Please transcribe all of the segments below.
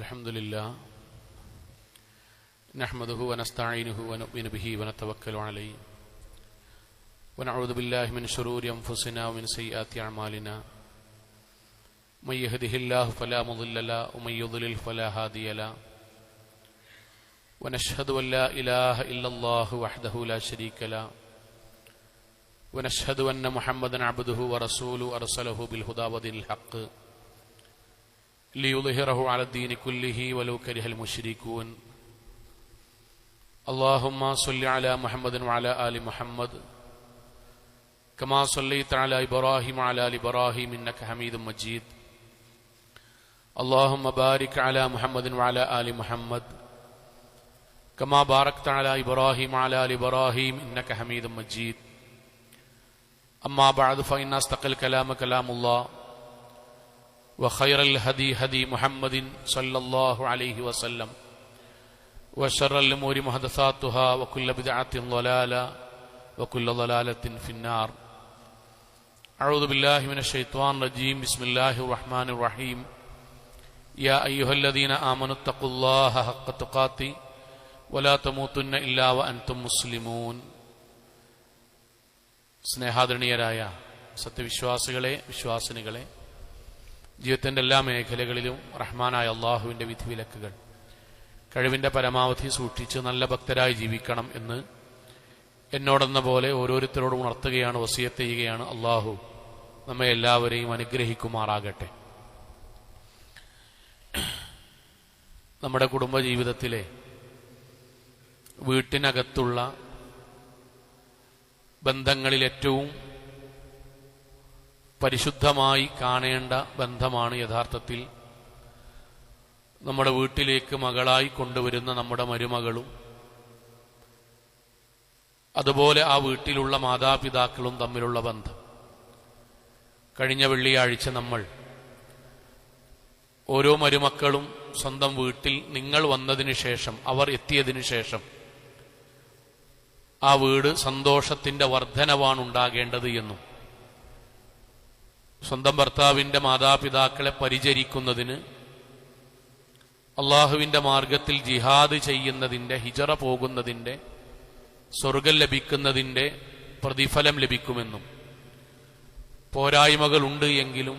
الحمد لله نحمده ونستعينه ونؤمن به ونتوكل عليه ونعوذ بالله من شرور أنفسنا ومن سيئات أعمالنا من يهده الله فلا مضل له ومن يضلل فلا هادي له ونشهد أن لا إله إلا الله وحده لا شريك له ونشهد أن محمدا عبده ورسوله أرسله بالهدى ودين الحق ليظهره على الدين كله ولو كره المشركون اللهم صل على محمد وعلى آل محمد كما صليت على إبراهيم وعلى آل إبراهيم إنك حميد مجيد اللهم بارك على محمد وعلى آل محمد كما باركت على إبراهيم وعلى آل إبراهيم إنك حميد مجيد أما بعد فإن أصدق الكلام كلام الله وخير الهدي هدي محمد صلى الله عليه وسلم وشر الأمور محدثاتها وكل بدعة ضلالة وكل ضلالة في النار أعوذ بالله من الشيطان الرجيم بسم الله الرحمن الرحيم يا أيها الذين آمنوا اتقوا الله حق تقاته ولا تموتن إلا وأنتم مسلمون സ്നേഹാദരണീയരായ സത്യവിശ്വാസികളെ വിശ്വാസിനികളെ, ജീവിതത്തിൻ്റെ എല്ലാ മേഖലകളിലും റഹ്മാനായ അള്ളാഹുവിൻ്റെ വിധിവിലക്കുകൾ കഴിവിൻ്റെ പരമാവധി സൂക്ഷിച്ച് നല്ല ഭക്തരായി ജീവിക്കണം എന്ന് എന്നോടെന്ന പോലെ ഓരോരുത്തരോടും ഉണർത്തുകയാണ്, വസിയത്ത് ചെയ്യുകയാണ്. അള്ളാഹു നമ്മെ എല്ലാവരെയും അനുഗ്രഹിക്കുമാറാകട്ടെ. നമ്മുടെ കുടുംബജീവിതത്തിലെ വീട്ടിനകത്തുള്ള ബന്ധങ്ങളിൽ ഏറ്റവും പരിശുദ്ധമായി കാണേണ്ട ബന്ധമാണ് യഥാർത്ഥത്തിൽ നമ്മുടെ വീട്ടിലേക്ക് മകളായി കൊണ്ടുവരുന്ന നമ്മുടെ മരുമകളും അതുപോലെ ആ വീട്ടിലുള്ള മാതാപിതാക്കളും തമ്മിലുള്ള ബന്ധം. കഴിഞ്ഞ വെള്ളിയാഴ്ച നമ്മൾ ഓരോ മരുമക്കളും സ്വന്തം വീട്ടിൽ നിങ്ങൾ വന്നതിന് ശേഷം, അവർ എത്തിയതിനു ശേഷം ആ വീട് സന്തോഷത്തിന്റെ വർധനവാണ് ഉണ്ടാകേണ്ടത് എന്നും സ്വന്തം ഭർത്താവിന്റെ മാതാപിതാക്കളെ പരിചരിക്കുന്നതിന് അള്ളാഹുവിന്റെ മാർഗത്തിൽ ജിഹാദ് ചെയ്യുന്നതിന്റെ, ഹിജറ പോകുന്നതിന്റെ, സ്വർഗം ലഭിക്കുന്നതിന്റെ പ്രതിഫലം ലഭിക്കുമെന്നും പോരായ്മകളുണ്ട് എങ്കിലും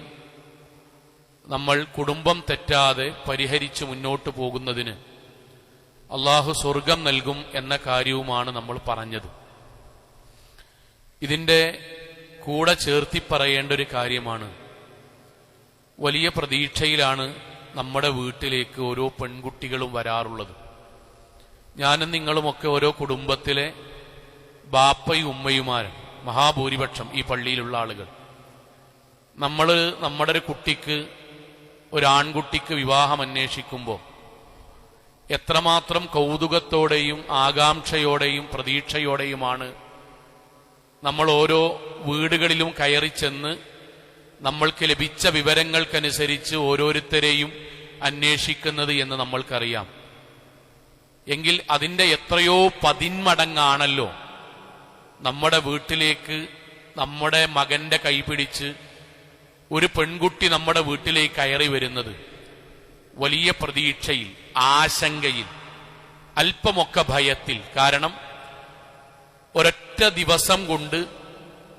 നമ്മൾ കുടുംബം തെറ്റാതെ പരിഹരിച്ച് മുന്നോട്ട് പോകുന്നതിന് അള്ളാഹു സ്വർഗം നൽകും എന്ന കാര്യവുമാണ് നമ്മൾ പറഞ്ഞത്. ഇതിന്റെ കൂടെ ചേർത്തി പറയേണ്ട ഒരു കാര്യമാണ്, വലിയ പ്രതീക്ഷയിലാണ് നമ്മുടെ വീട്ടിലേക്ക് ഓരോ പെൺകുട്ടികളും വരാറുള്ളത്. ഞാനും നിങ്ങളുമൊക്കെ ഓരോ കുടുംബത്തിലെ ബാപ്പയും ഉമ്മയുമാരും, മഹാഭൂരിപക്ഷം ഈ പള്ളിയിലുള്ള ആളുകൾ. നമ്മുടെ ഒരു കുട്ടിക്ക്, ഒരാൺകുട്ടിക്ക് വിവാഹം അന്വേഷിക്കുമ്പോൾ എത്രമാത്രം കൗതുകത്തോടെയും ആകാംക്ഷയോടെയും പ്രതീക്ഷയോടെയുമാണ് നമ്മൾ ഓരോ വീടുകളിലും കയറി ചെന്ന് നമ്മൾക്ക് ലഭിച്ച വിവരങ്ങൾക്കനുസരിച്ച് ഓരോരുത്തരെയും അന്വേഷിക്കുന്നത് എന്ന് നമ്മൾക്കറിയാം. എങ്കിൽ അതിൻ്റെ എത്രയോ പതിന്മടങ്ങാണല്ലോ നമ്മുടെ വീട്ടിലേക്ക് നമ്മുടെ മകന്റെ കൈപിടിച്ച് ഒരു പെൺകുട്ടി നമ്മുടെ വീട്ടിലേക്ക് കയറി വരുന്നത്. വലിയ പ്രതീക്ഷയിൽ, ആശങ്കയിൽ, അല്പമൊക്കെ ഭയത്തിൽ. കാരണം ഒരൊറ്റ ദിവസം കൊണ്ട്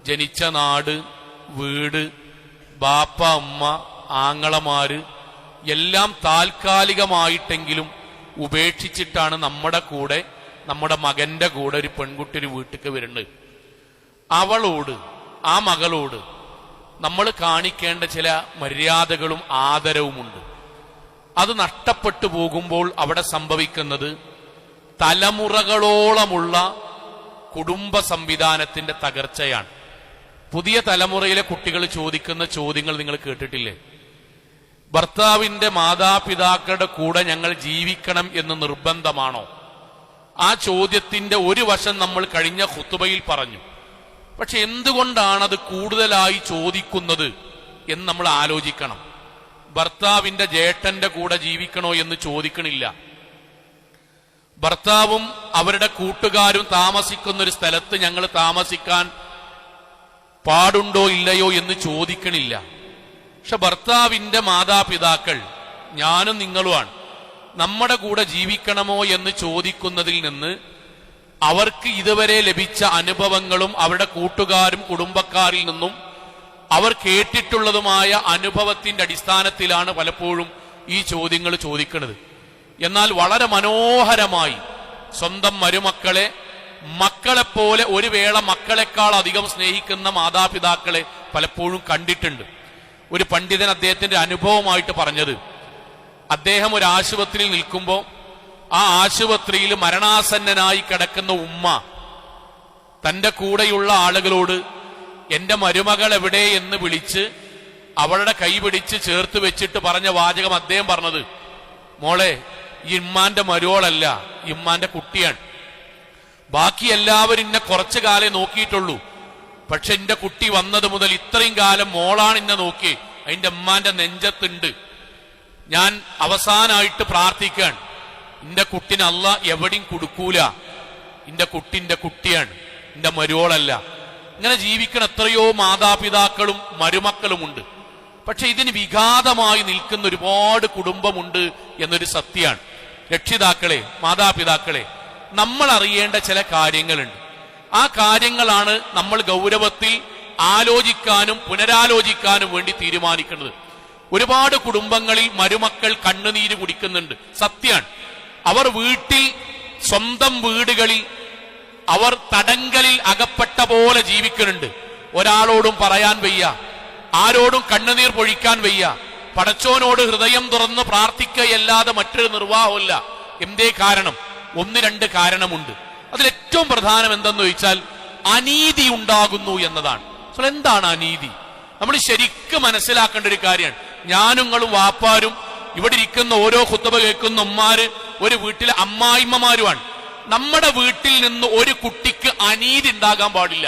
ജനിച്ച നാട്, വീട്, ബാപ്പ, ഉമ്മ, ആങ്ങളമാര് എല്ലാം താൽക്കാലികമായിട്ടെങ്കിലും ഉപേക്ഷിച്ചിട്ടാണ് നമ്മുടെ കൂടെ, നമ്മുടെ മകന്റെ കൂടെ ഒരു പെൺകുട്ടി ഒരു വീട്ടിലേക്ക് വരുന്നത്. അവളോട്, ആ മകളോട് നമ്മൾ കാണിക്കേണ്ട ചില മര്യാദകളും ആദരവുമുണ്ട്. അത് നഷ്ടപ്പെട്ടു പോകുമ്പോൾ അവിടെ സംഭവിക്കുന്നത് തലമുറകളോളമുള്ള കുടുംബ സംവിധാനത്തിന്റെ തകർച്ചയാണ്. പുതിയ തലമുറയിലെ കുട്ടികൾ ചോദിക്കുന്ന ചോദ്യങ്ങൾ നിങ്ങൾ കേട്ടിട്ടില്ലേ? ഭർത്താവിന്റെ മാതാപിതാക്കളുടെ കൂടെ ഞങ്ങൾ ജീവിക്കണം എന്ന് നിർബന്ധമാണോ? ആ ചോദ്യത്തിന്റെ ഒരു വശം നമ്മൾ കഴിഞ്ഞ ഖുതുബയിൽ പറഞ്ഞു. പക്ഷെ എന്തുകൊണ്ടാണത് കൂടുതലായി ചോദിക്കുന്നത് എന്ന് നമ്മൾ ആലോചിക്കണം. ഭർത്താവിന്റെ ജേട്ടന്റെ കൂടെ ജീവിക്കണോ എന്ന് ചോദിക്കണില്ല. ഭർത്താവും അവരുടെ കൂട്ടുകാരും താമസിക്കുന്ന ഒരു സ്ഥലത്ത് ഞങ്ങൾ താമസിക്കാൻ പാടുണ്ടോ ഇല്ലയോ എന്ന് ചോദിക്കണില്ല. പക്ഷെ ഭർത്താവിന്റെ മാതാപിതാക്കൾ ഞാനും നിങ്ങളുമാണ്. നമ്മുടെ കൂടെ ജീവിക്കണമോ എന്ന് ചോദിക്കുന്നതിൽ നിന്ന് അവർക്ക് ഇതുവരെ ലഭിച്ച അനുഭവങ്ങളും അവരുടെ കൂട്ടുകാരും കുടുംബക്കാരിൽ നിന്നും അവർ കേട്ടിട്ടുള്ളതുമായ അനുഭവത്തിന്റെ അടിസ്ഥാനത്തിലാണ് പലപ്പോഴും ഈ ചോദ്യങ്ങൾ ചോദിക്കുന്നത്. എന്നാൽ വളരെ മനോഹരമായി സ്വന്തം മരുമക്കളെ മക്കളെപ്പോലെ ഒരു വേള മക്കളെക്കാൾ അധികം സ്നേഹിക്കുന്ന മാതാപിതാക്കളെ പലപ്പോഴും കണ്ടിട്ടുണ്ട്. ഒരു പണ്ഡിതൻ അദ്ദേഹത്തിന്റെ അനുഭവമായിട്ട് പറഞ്ഞത്, അദ്ദേഹം ഒരു ആശുപത്രിയിൽ നിൽക്കുമ്പോൾ ആ ആശുപത്രിയിൽ മരണാസന്നനായി കിടക്കുന്ന ഉമ്മ തന്റെ കൂടെയുള്ള ആളുകളോട് എന്റെ മരുമകൾ എവിടെ എന്ന് വിളിച്ച് അവളുടെ കൈ പിടിച്ച് ചേർത്ത് വെച്ചിട്ട് പറഞ്ഞ വാചകം അദ്ദേഹം പറഞ്ഞത്, മോളെ ഇമ്മാന്റെ മരുവോളല്ല, ഇമ്മാന്റെ കുട്ടിയാണ്. ബാക്കി എല്ലാവരും എന്നെ കുറച്ചു കാലേ നോക്കിയിട്ടുള്ളൂ, പക്ഷെ എന്റെ കുട്ടി വന്നത് മുതൽ ഇത്രയും കാലം മോളാണ് എന്നെ നോക്കി, അതിന്റെ ഉമ്മാന്റെ നെഞ്ചത്തുണ്ട്. ഞാൻ അവസാനായിട്ട് പ്രാർത്ഥിക്കാൻ, എന്റെ കുട്ടിനെ അല്ലാഹ് എവിടെയും കൊടുക്കൂല, എന്റെ കുട്ടിന്റെ കുട്ടിയാണ്, എന്റെ മരുവോളല്ല. ഇങ്ങനെ ജീവിക്കുന്ന എത്രയോ മാതാപിതാക്കളും മരുമക്കളുമുണ്ട്. പക്ഷെ ഇതിന് വിഘാതമായി നിൽക്കുന്ന ഒരുപാട് കുടുംബമുണ്ട് എന്നൊരു സത്യമാണ്. രക്ഷിതാക്കളെ, മാതാപിതാക്കളെ, നമ്മൾ അറിയേണ്ട ചില കാര്യങ്ങളുണ്ട്. ആ കാര്യങ്ങളാണ് നമ്മൾ ഗൗരവത്തിൽ ആലോചിക്കാനും പുനരാലോചിക്കാനും വേണ്ടി തീരുമാനിക്കുന്നത്. ഒരുപാട് കുടുംബങ്ങളിൽ മരുമക്കൾ കണ്ണുനീര് കുടിക്കുന്നുണ്ട്, സത്യമാണ്. അവർ വീട്ടിൽ, സ്വന്തം വീടുകളിൽ അവർ തടങ്കലിൽ അകപ്പെട്ട പോലെ ജീവിക്കുന്നുണ്ട്. ഒരാളോടും പറയാൻ വയ്യ, ആരോടും കണ്ണുനീർ പൊഴിക്കാൻ വയ്യ, പടച്ചോനോട് ഹൃദയം തുറന്ന് പ്രാർത്ഥിക്കുകയല്ലാതെ മറ്റൊരു നിർവാഹമില്ല. എന്തേ കാരണം? ഒന്ന് രണ്ട് കാരണമുണ്ട്. അതിലേറ്റവും പ്രധാനം എന്തെന്ന് ചോദിച്ചാൽ അനീതി ഉണ്ടാകുന്നു എന്നതാണ്. എന്താണ് അനീതി? നമ്മൾ ശരിക്കും മനസ്സിലാക്കേണ്ട ഒരു കാര്യമാണ്. ഞാനുങ്ങളും വാപ്പാരും ഇവിടെ ഇരിക്കുന്ന ഓരോ ഖുത്ബ കേൾക്കുന്ന ഉമ്മാര് ഒരു വീട്ടിലെ അമ്മായിമ്മമാരുമാണ്. നമ്മുടെ വീട്ടിൽ നിന്ന് ഒരു കുട്ടിക്ക് അനീതി ഉണ്ടാകാൻ പാടില്ല.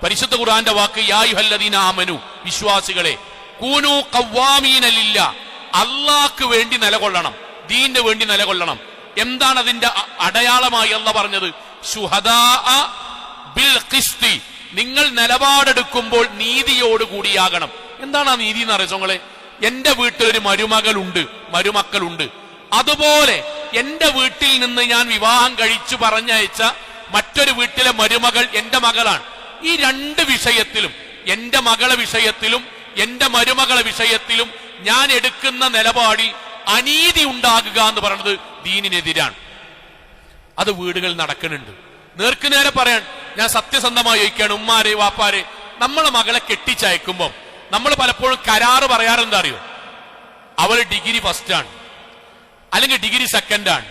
പരിശുദ്ധ ഖുർആന്റെ വാക്ക്, യാ അയ്യുഹല്ലദീന ആമനു, വിശ്വാസികളെ, കൂനൂ ഖവ്വാമീന ലില്ലാഹ്, അല്ലാഹ്ക്ക് വേണ്ടി നിലകൊള്ളണം, ദീനിന് വേണ്ടി നിലകൊള്ളണം. എന്താണ് അതിന്റെ അടയാളമായി അല്ലാഹ് പറഞ്ഞത്? ശുഹദാഅ ബിൽ ഖിസ്തി, നിങ്ങൾ നിലപാടെടുക്കുമ്പോൾ നീതിയോടുകൂടിയാകണം. എന്താണ് ആ നീതി എന്ന് അറിയാം? എന്റെ വീട്ടിലൊരു മരുമക്കളുണ്ട്. അതുപോലെ എന്റെ വീട്ടിൽ നിന്ന് ഞാൻ വിവാഹം കഴിച്ചു പറഞ്ഞയച്ച മറ്റൊരു വീട്ടിലെ മരുമകൾ എന്റെ മകളാണ്. ഈ രണ്ട് വിഷയത്തിലും, എന്റെ മകളെ വിഷയത്തിലും എന്റെ മരുമകളെ വിഷയത്തിലും ഞാൻ എടുക്കുന്ന നിലപാടിൽ അനീതി ഉണ്ടാകുക എന്ന് പറയുന്നത് ദീനിനെതിരാണ്. അത് വീടുകളിൽ നടക്കുന്നുണ്ട്. നേർക്കുനേരെ പറയാൻ ഞാൻ സത്യസന്ധമായി ചോദിക്കുകയാണ്, ഉമ്മാരെ വാപ്പാരെ, നമ്മളെ മകളെ കെട്ടിച്ചയക്കുമ്പോൾ നമ്മൾ പലപ്പോഴും കരാറ് പറയാറെന്താ അറിയോ? അവള് ഡിഗ്രി ഫസ്റ്റാണ്, അല്ലെങ്കിൽ ഡിഗ്രി സെക്കൻഡാണ്.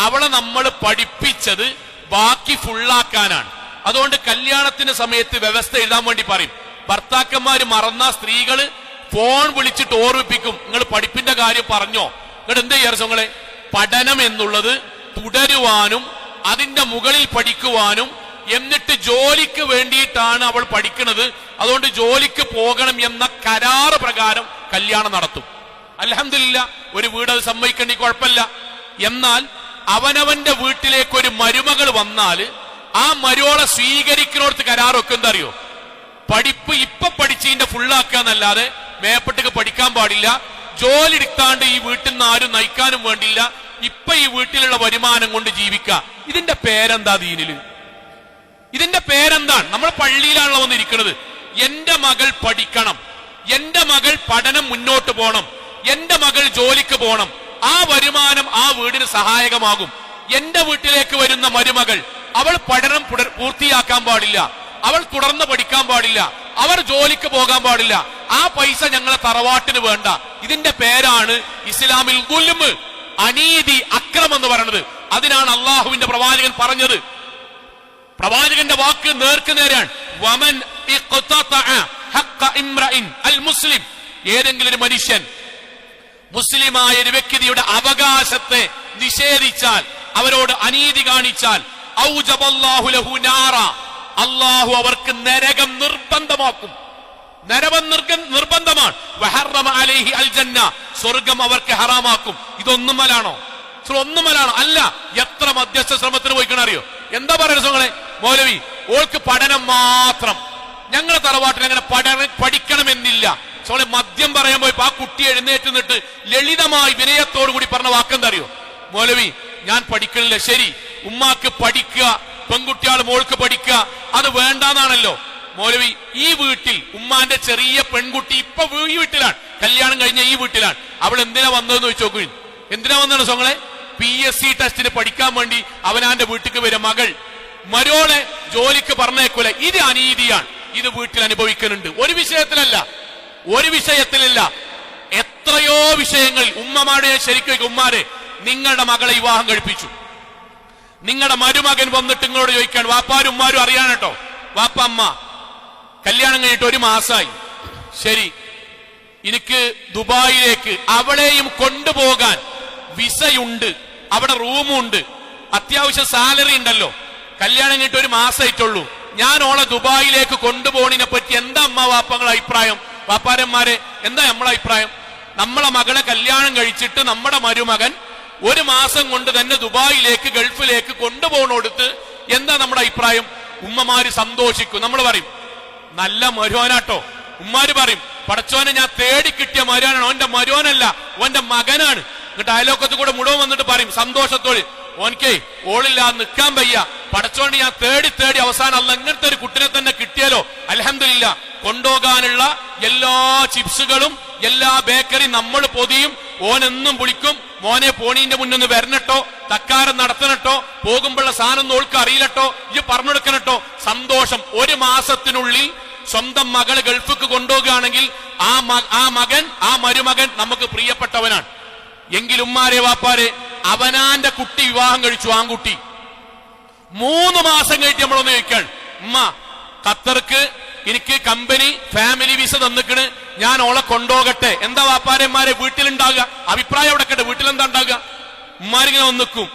അവളെ നമ്മൾ പഠിപ്പിച്ചത് ബാക്കി ഫുള്ളാക്കാനാണ്. അതുകൊണ്ട് കല്യാണത്തിന്റെ സമയത്ത് വ്യവസ്ഥ എഴുതാൻ വേണ്ടി പറയും. ഭർത്താക്കന്മാര് മറന്ന സ്ത്രീകള് ഫോൺ വിളിച്ചിട്ട് ഓർമ്മിപ്പിക്കും, നിങ്ങൾ പഠിപ്പിന്റെ കാര്യം പറഞ്ഞോ? എന്നിട്ട് എന്താ ചെയ്യാറ്? പഠനം എന്നുള്ളത് തുടരുവാനും അതിന്റെ മുകളിൽ പഠിക്കുവാനും, എന്നിട്ട് ജോലിക്ക് വേണ്ടിയിട്ടാണ് അവൾ പഠിക്കുന്നത്, അതുകൊണ്ട് ജോലിക്ക് പോകണം എന്ന കരാറ് പ്രകാരം കല്യാണം നടത്തും. അൽഹംദുലില്ലാ, ഒരു വീട് അത് സമ്മതിക്കണ്ടി കുഴപ്പമില്ല. എന്നാൽ അവനവന്റെ വീട്ടിലേക്ക് ഒരു മരുമകൾ വന്നാല് ആ മരുമകളെ സ്വീകരിക്കുന്നോടത്ത് കരാറൊക്കെ എന്താ അറിയോ? പഠിപ്പ് ഇപ്പൊ പഠിച്ചതിന്റെ ഫുള്ളാക്കുക എന്നല്ലാതെ മേപ്പട്ടേക്ക് പഠിക്കാൻ പാടില്ല, ജോലി എടുത്താണ്ട് ഈ വീട്ടിൽ നിന്ന് ആരും നയിക്കാനും വേണ്ടില്ല, ഇപ്പൊ ഈ വീട്ടിലുള്ള വരുമാനം കൊണ്ട് ജീവിക്കുക. ഇതിന്റെ പേരെന്താ ദീനില്? ഇതിന്റെ പേരെന്താണ്? നമ്മൾ പള്ളിയിലാണല്ലോ വന്നിരിക്കുന്നത്. എന്റെ മകൾ പഠിക്കണം, എന്റെ മകൾ പഠനം മുന്നോട്ട് പോകണം, എന്റെ മകൾ ജോലിക്ക് പോകണം, ആ വരുമാനം ആ വീടിന് സഹായകമാകും. എന്റെ വീട്ടിലേക്ക് വരുന്ന മരുമകൾ അവൾ പഠനം പൂർത്തിയാക്കാൻ പാടില്ല, അവൾ തുടർന്ന് പഠിക്കാൻ പാടില്ല, അവർ ജോലിക്ക് പോകാൻ പാടില്ല, ആ പൈസ ഞങ്ങളെ തറവാട്ടിന് വേണ്ട. ഇതിന്റെ പേരാണ് ഇസ്ലാമിൽ ദുൽമ്, അനീതി, അക്രമം എന്ന് പറയുന്നത്. അതിനാണ് അള്ളാഹുവിന്റെ പ്രവാചകൻ പറഞ്ഞത്. പ്രവാചകന്റെ വാക്ക് നേർക്കുനേരാണ്. വമൻ ഇഖ്തതഅ ഹഖ്ഖ ഇംറഇൻ അൽ മുസ്ലിം, ഏതെങ്കിലും ഒരു മനുഷ്യൻ മുസ്ലിമായ ഒരു വ്യക്തിയുടെ അവകാശത്തെ നിഷേധിച്ചാൽ, അവരോട് അനീതി കാണിച്ചാൽ, ഔജബല്ലാഹു ലഹു നാറ, അല്ലാഹു അവർക്ക് നരകം നിർബന്ധമാക്കും. നരകം നിർബന്ധമാണ്. വഹറമ അലൈഹി അൽ ജന്ന, സ്വർഗം അവർക്ക് ഹറാമാക്കും. ഇതൊന്നുമലാണോ? ഒന്നുമലാണോ? അല്ല. എത്ര മധ്യസ്ഥ ശ്രമത്തിന് പോയിക്കണറിയോ? എന്താ പറയുന്നത്? മൗലവി, ഓൾക്ക് പഠനം മാത്രം, ഞങ്ങളെ തറവാട്ടിൽ അങ്ങനെ പഠിക്കണമെന്നില്ല. മദ്യം പറയാൻ പോയപ്പോ ആ കുട്ടി എഴുന്നേറ്റ് നിന്നിട്ട് ലളിതമായി വിനയത്തോടു കൂടി പറഞ്ഞ വാക്കെന്താ അറിയോ? മൗലവി ഞാൻ പഠിക്കണില്ല. ശരി, ഉമ്മാക്ക് പഠിക്കുക, പെൺകുട്ടികൾ മോൾക്ക് പഠിക്കുക, അത് വേണ്ടാന്നാണല്ലോ. മൗലവി ഈ വീട്ടിൽ ഉമ്മാന്റെ ചെറിയ പെൺകുട്ടി ഇപ്പൊ ഈ വീട്ടിലാണ്, കല്യാണം കഴിഞ്ഞ ഈ വീട്ടിലാണ്. അവൾ എന്തിനാ വന്നതെന്ന് ചോദിച്ചു നോക്കൂ. എന്തിനാ വന്നതാണ് സോങ്ങളെ? PSC ടെസ്റ്റിന് പഠിക്കാൻ വേണ്ടി അവനാന്റെ വീട്ടിക്ക് വരും. മകൾ മരോളെ ജോലിക്ക് പറഞ്ഞേക്കൂല. ഇത് അനീതിയാണ്. ഇത് വീട്ടിൽ അനുഭവിക്കുന്നുണ്ട്. ഒരു വിഷയത്തിലല്ല, ഒരു വിഷയത്തിലല്ല, എത്രയോ വിഷയങ്ങൾ. ഉമ്മമാരെ ശരിക്കും ഉമ്മാരെ, നിങ്ങളുടെ മകളെ വിവാഹം കഴിപ്പിച്ചു, നിങ്ങളുടെ മരുമകൻ വന്നിട്ട് നിങ്ങളോട് ചോദിക്കാൻ, വാപ്പാരും ഉമ്മാരും അറിയാൻ കേട്ടോ, വാപ്പ അമ്മ കല്യാണം കഴിഞ്ഞിട്ട് 1 മാസമായി, ശരി എനിക്ക് ദുബായിലേക്ക് അവളെയും കൊണ്ടുപോകാൻ വിസയുണ്ട്, അവിടെ റൂമുണ്ട്, അത്യാവശ്യം സാലറി ഉണ്ടല്ലോ, കല്യാണം കഴിഞ്ഞിട്ട് 1 മാസമായിട്ടുള്ളൂ, ഞാൻ ഓളെ ദുബായിലേക്ക് കൊണ്ടുപോകണതിനെ പറ്റി എന്താ അമ്മ വാപ്പങ്ങളുടെ അഭിപ്രായം? വാപ്പാരന്മാരെ എന്താ നമ്മളെ അഭിപ്രായം? നമ്മളെ മകളെ കല്യാണം കഴിച്ചിട്ട് നമ്മുടെ മരുമകൻ 1 മാസം കൊണ്ട് തന്നെ ദുബായിലേക്ക് ഗൾഫിലേക്ക് കൊണ്ടുപോകണോടുത്ത് എന്താ നമ്മുടെ അഭിപ്രായം? ഉമ്മമാര് സന്തോഷിക്കും. നമ്മൾ പറയും നല്ല മരുവനാട്ടോ. ഉമ്മാര് പറയും പടച്ചോനെ ഞാൻ തേടി കിട്ടിയ മരുവനാണ്, ഓന്റെ മരുവനല്ല ഓന്റെ മകനാണ്. എന്നിട്ട് അയലോക്കത്ത് കൂടെ മുഴുവൻ വന്നിട്ട് പറയും സന്തോഷത്തോട്, ഓൻക്കേ ഓളില്ലാതെ നിൽക്കാൻ വയ്യ, പടച്ചോണ്ട് ഞാൻ തേടി തേടി അവസാനം അല്ല ഇങ്ങനത്തെ ഒരു കുട്ടിനെ തന്നെ കിട്ടിയാലോ, അൽഹംദുലില്ലാ. കൊണ്ടുപോകാനുള്ള എല്ലാ ചിപ്സുകളും എല്ലാ ബേക്കറി നമ്മൾ പൊതിയും. ഓനെന്നും വിളിക്കും, മോനെ പോണീന്റെ മുന്നൊന്ന് വരണട്ടോ, തക്കാരം നടത്തണട്ടോ, പോകുമ്പോഴുള്ള സാധനം നോൾക്ക് അറിയില്ലട്ടോ, ഇത് പറഞ്ഞെടുക്കണട്ടോ. സന്തോഷം. 1 മാസത്തിനുള്ളിൽ സ്വന്തം മകള് ഗൾഫിക്ക് കൊണ്ടുപോകുകയാണെങ്കിൽ ആ മകൻ, ആ മരുമകൻ നമുക്ക് പ്രിയപ്പെട്ടവനാണ്. എങ്കിലും ഉമ്മാരെ വാപ്പാരെ, അവനാന്റെ കുട്ടി വിവാഹം കഴിച്ചു, ആൺകുട്ടി 3 മാസം കഴിഞ്ഞിട്ട് നമ്മളൊന്ന് ചോദിക്കാൻ, ഉമ്മ ഖത്തർക്ക് എനിക്ക് കമ്പനി ഫാമിലി വിസ തന്നിക്കണ്, ഞാൻ ഓളെ കൊണ്ടുപോകട്ടെ, എന്താ വാപ്പാരന്മാരെ വീട്ടിലുണ്ടാകുക? അഭിപ്രായം അവിടെ കേട്ടെ, വീട്ടിലെന്താ ഉണ്ടാകുക? ഉമ്മാരിങ്ങനെ ഒന്നിക്കും,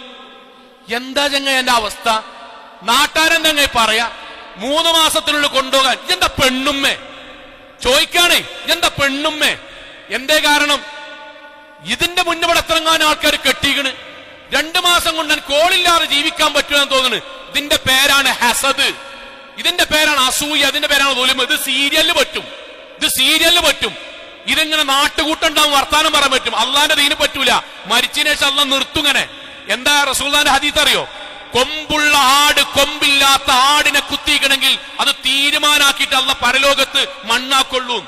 എന്താ ചങ്ങ എന്റെ അവസ്ഥ? നാട്ടാരെന്താ പറയാ? 3 മാസത്തിനുള്ളിൽ കൊണ്ടുപോകാൻ എന്താ പെണ്ണുമ്മേ ചോദിക്കാണേ, എന്താ പെണ്ണുമ്മേ? എന്തേ കാരണം? ഇതിന്റെ മുന്നവിടെ എത്രങ്ങാനും ആൾക്കാർ കെട്ടിക്കണ്. 2 മാസം കൊണ്ട് കോളില്ലാതെ ജീവിക്കാൻ പറ്റുമെന്ന് തോന്നുന്നു. ഇതിന്റെ പേരാണ് ഹസദ്, ഇതിന്റെ പേരാണ് അസൂയ, അതിന്റെ പേരാണ് ദുൽമ്. ഇത് സീരിയലിന് പറ്റും, ഇത് സീരിയലിന് പറ്റും. ഇതിങ്ങനെ നാട്ടുകൂട്ടുണ്ടാവും, വർത്താനം പറയാൻ പറ്റും. അള്ളാന്റെ ദീന് പറ്റൂല. മരിച്ചതിന് ശേഷം അള്ളാഹ് നിർത്തുങ്ങനെ. എന്താ റസൂലുള്ളാഹിന്റെ ഹദീസ് അറിയോ? കൊമ്പുള്ള ആട് കൊമ്പില്ലാത്ത ആടിനെ കുത്തിക്കണമെങ്കിൽ അത് തീരുമാനാക്കിയിട്ട് അള്ളാഹ് പരലോകത്ത് മണ്ണാക്കൊള്ളൂ.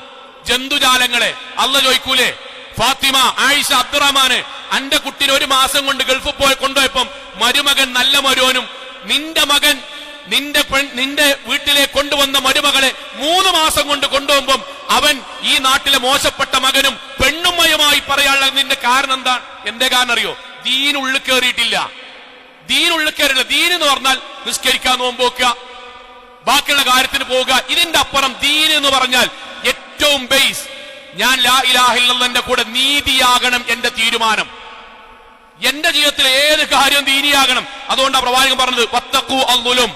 ജന്തുജാലങ്ങളെ അള്ളാഹ് ചോദിക്കൂലേ? ഫാത്തിമ, ആയിഷ, അബ്ദുറഹ്മാന്, അന്റെ കുട്ടിനെ 1 മാസം കൊണ്ട് ഗൾഫിൽ പോയി കൊണ്ടുപോയപ്പം മരുമകൻ നല്ല മരുവനും, നിന്റെ മകൻ നിന്റെ വീട്ടിലേക്ക് കൊണ്ടുവന്ന മരുമകളെ 3 മാസം കൊണ്ട് കൊണ്ടുപോകുമ്പം അവൻ ഈ നാട്ടിലെ മോശപ്പെട്ട മകനും പെണ്ണുമ്മയുമായി പറയാനുള്ള നിന്റെ കാരണം എന്താണ്? എന്റെ കാരണം അറിയോ? ദീനുള്ളിൽ കയറിയിട്ടില്ല. ദീനുള്ളിൽ കയറില്ല. ദീൻ എന്ന് പറഞ്ഞാൽ നിസ്കരിക്കാൻ, നോമ്പോക്കുക, ബാക്കിയുള്ള കാര്യത്തിന് പോവുക. ഇതിന്റെ അപ്പുറം ദീൻ എന്ന് പറഞ്ഞാൽ ഏറ്റവും ബേസ്, ഞാൻ ലാ ഇലാഹ ഇല്ലല്ലാഹ്ന്റെ കൂടെ നീതിയാകണം എന്റെ തീരുമാനം. എന്റെ ജീവിതത്തിൽ ഏത് കാര്യവും ദീനിയാകണം. അതുകൊണ്ടാണ് പ്രവാചകൻ പറഞ്ഞത് വത്തഖൂ അദ്ദുലും.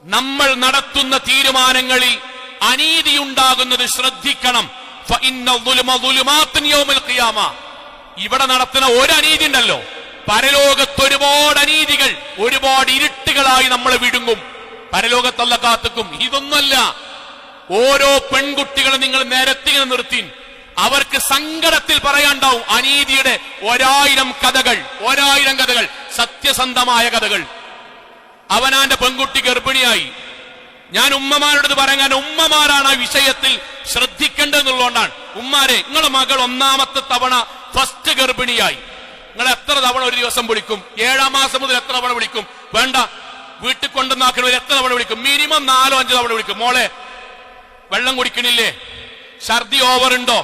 നമ്മൾ നടത്തുന്ന തീരുമാനങ്ങളിൽ അനീതി ഉണ്ടാകുന്നത് ശ്രദ്ധിക്കണം. ഫഇന്ന ദുൽമ ദുലുമാത്തുൻ യൗമൽ ഖിയാമ. ഇവിടെ നടത്തുന്ന ഒരു അനീതി ഉണ്ടല്ലോ, പരലോകത്ത് ഒരുപാട് അനീതികൾ, ഒരുപാട് ഇരുട്ടുകളായി നമ്മളെ വിഴുങ്ങും. പരലോകത്ത് അല്ലാഹ് കാത്തുക്കും. ഇതൊന്നല്ല, ഓരോ പെൺകുട്ടികളെ നിങ്ങൾ നിരത്തിങ്ങനെ നിർത്തി അവർക്ക് സങ്കടത്തിൽ പറയാണ്ടാവും അനീതിയുടെ 1000 കഥകൾ, 1000 കഥകൾ, സത്യസന്ധമായ കഥകൾ. അവനാന്റെ പെൺകുട്ടി ഗർഭിണിയായി. ഞാൻ ഉമ്മമാരോട് പറയാൻ, ഉമ്മമാരാണ് ആ വിഷയത്തിൽ ശ്രദ്ധിക്കേണ്ടതെന്നുള്ളതുകൊണ്ടാണ്. ഉമ്മാരെ, നിങ്ങളെ മകൾ 1ാമത്തെ തവണ ഫസ്റ്റ് ഗർഭിണിയായി, നിങ്ങൾ എത്ര തവണ ഒരു ദിവസം വിളിക്കും? 7ാം മാസം മുതൽ എത്ര തവണ വിളിക്കും? വേണ്ട, വീട്ടിൽ കൊണ്ടുവന്നാക്കുന്നവർ എത്ര തവണ വിളിക്കും? മിനിമം 4-5 തവണ വിളിക്കും. മോളെ വെള്ളം കുടിക്കണില്ലേ? ഛർദി ഓവർ ഉണ്ടോ?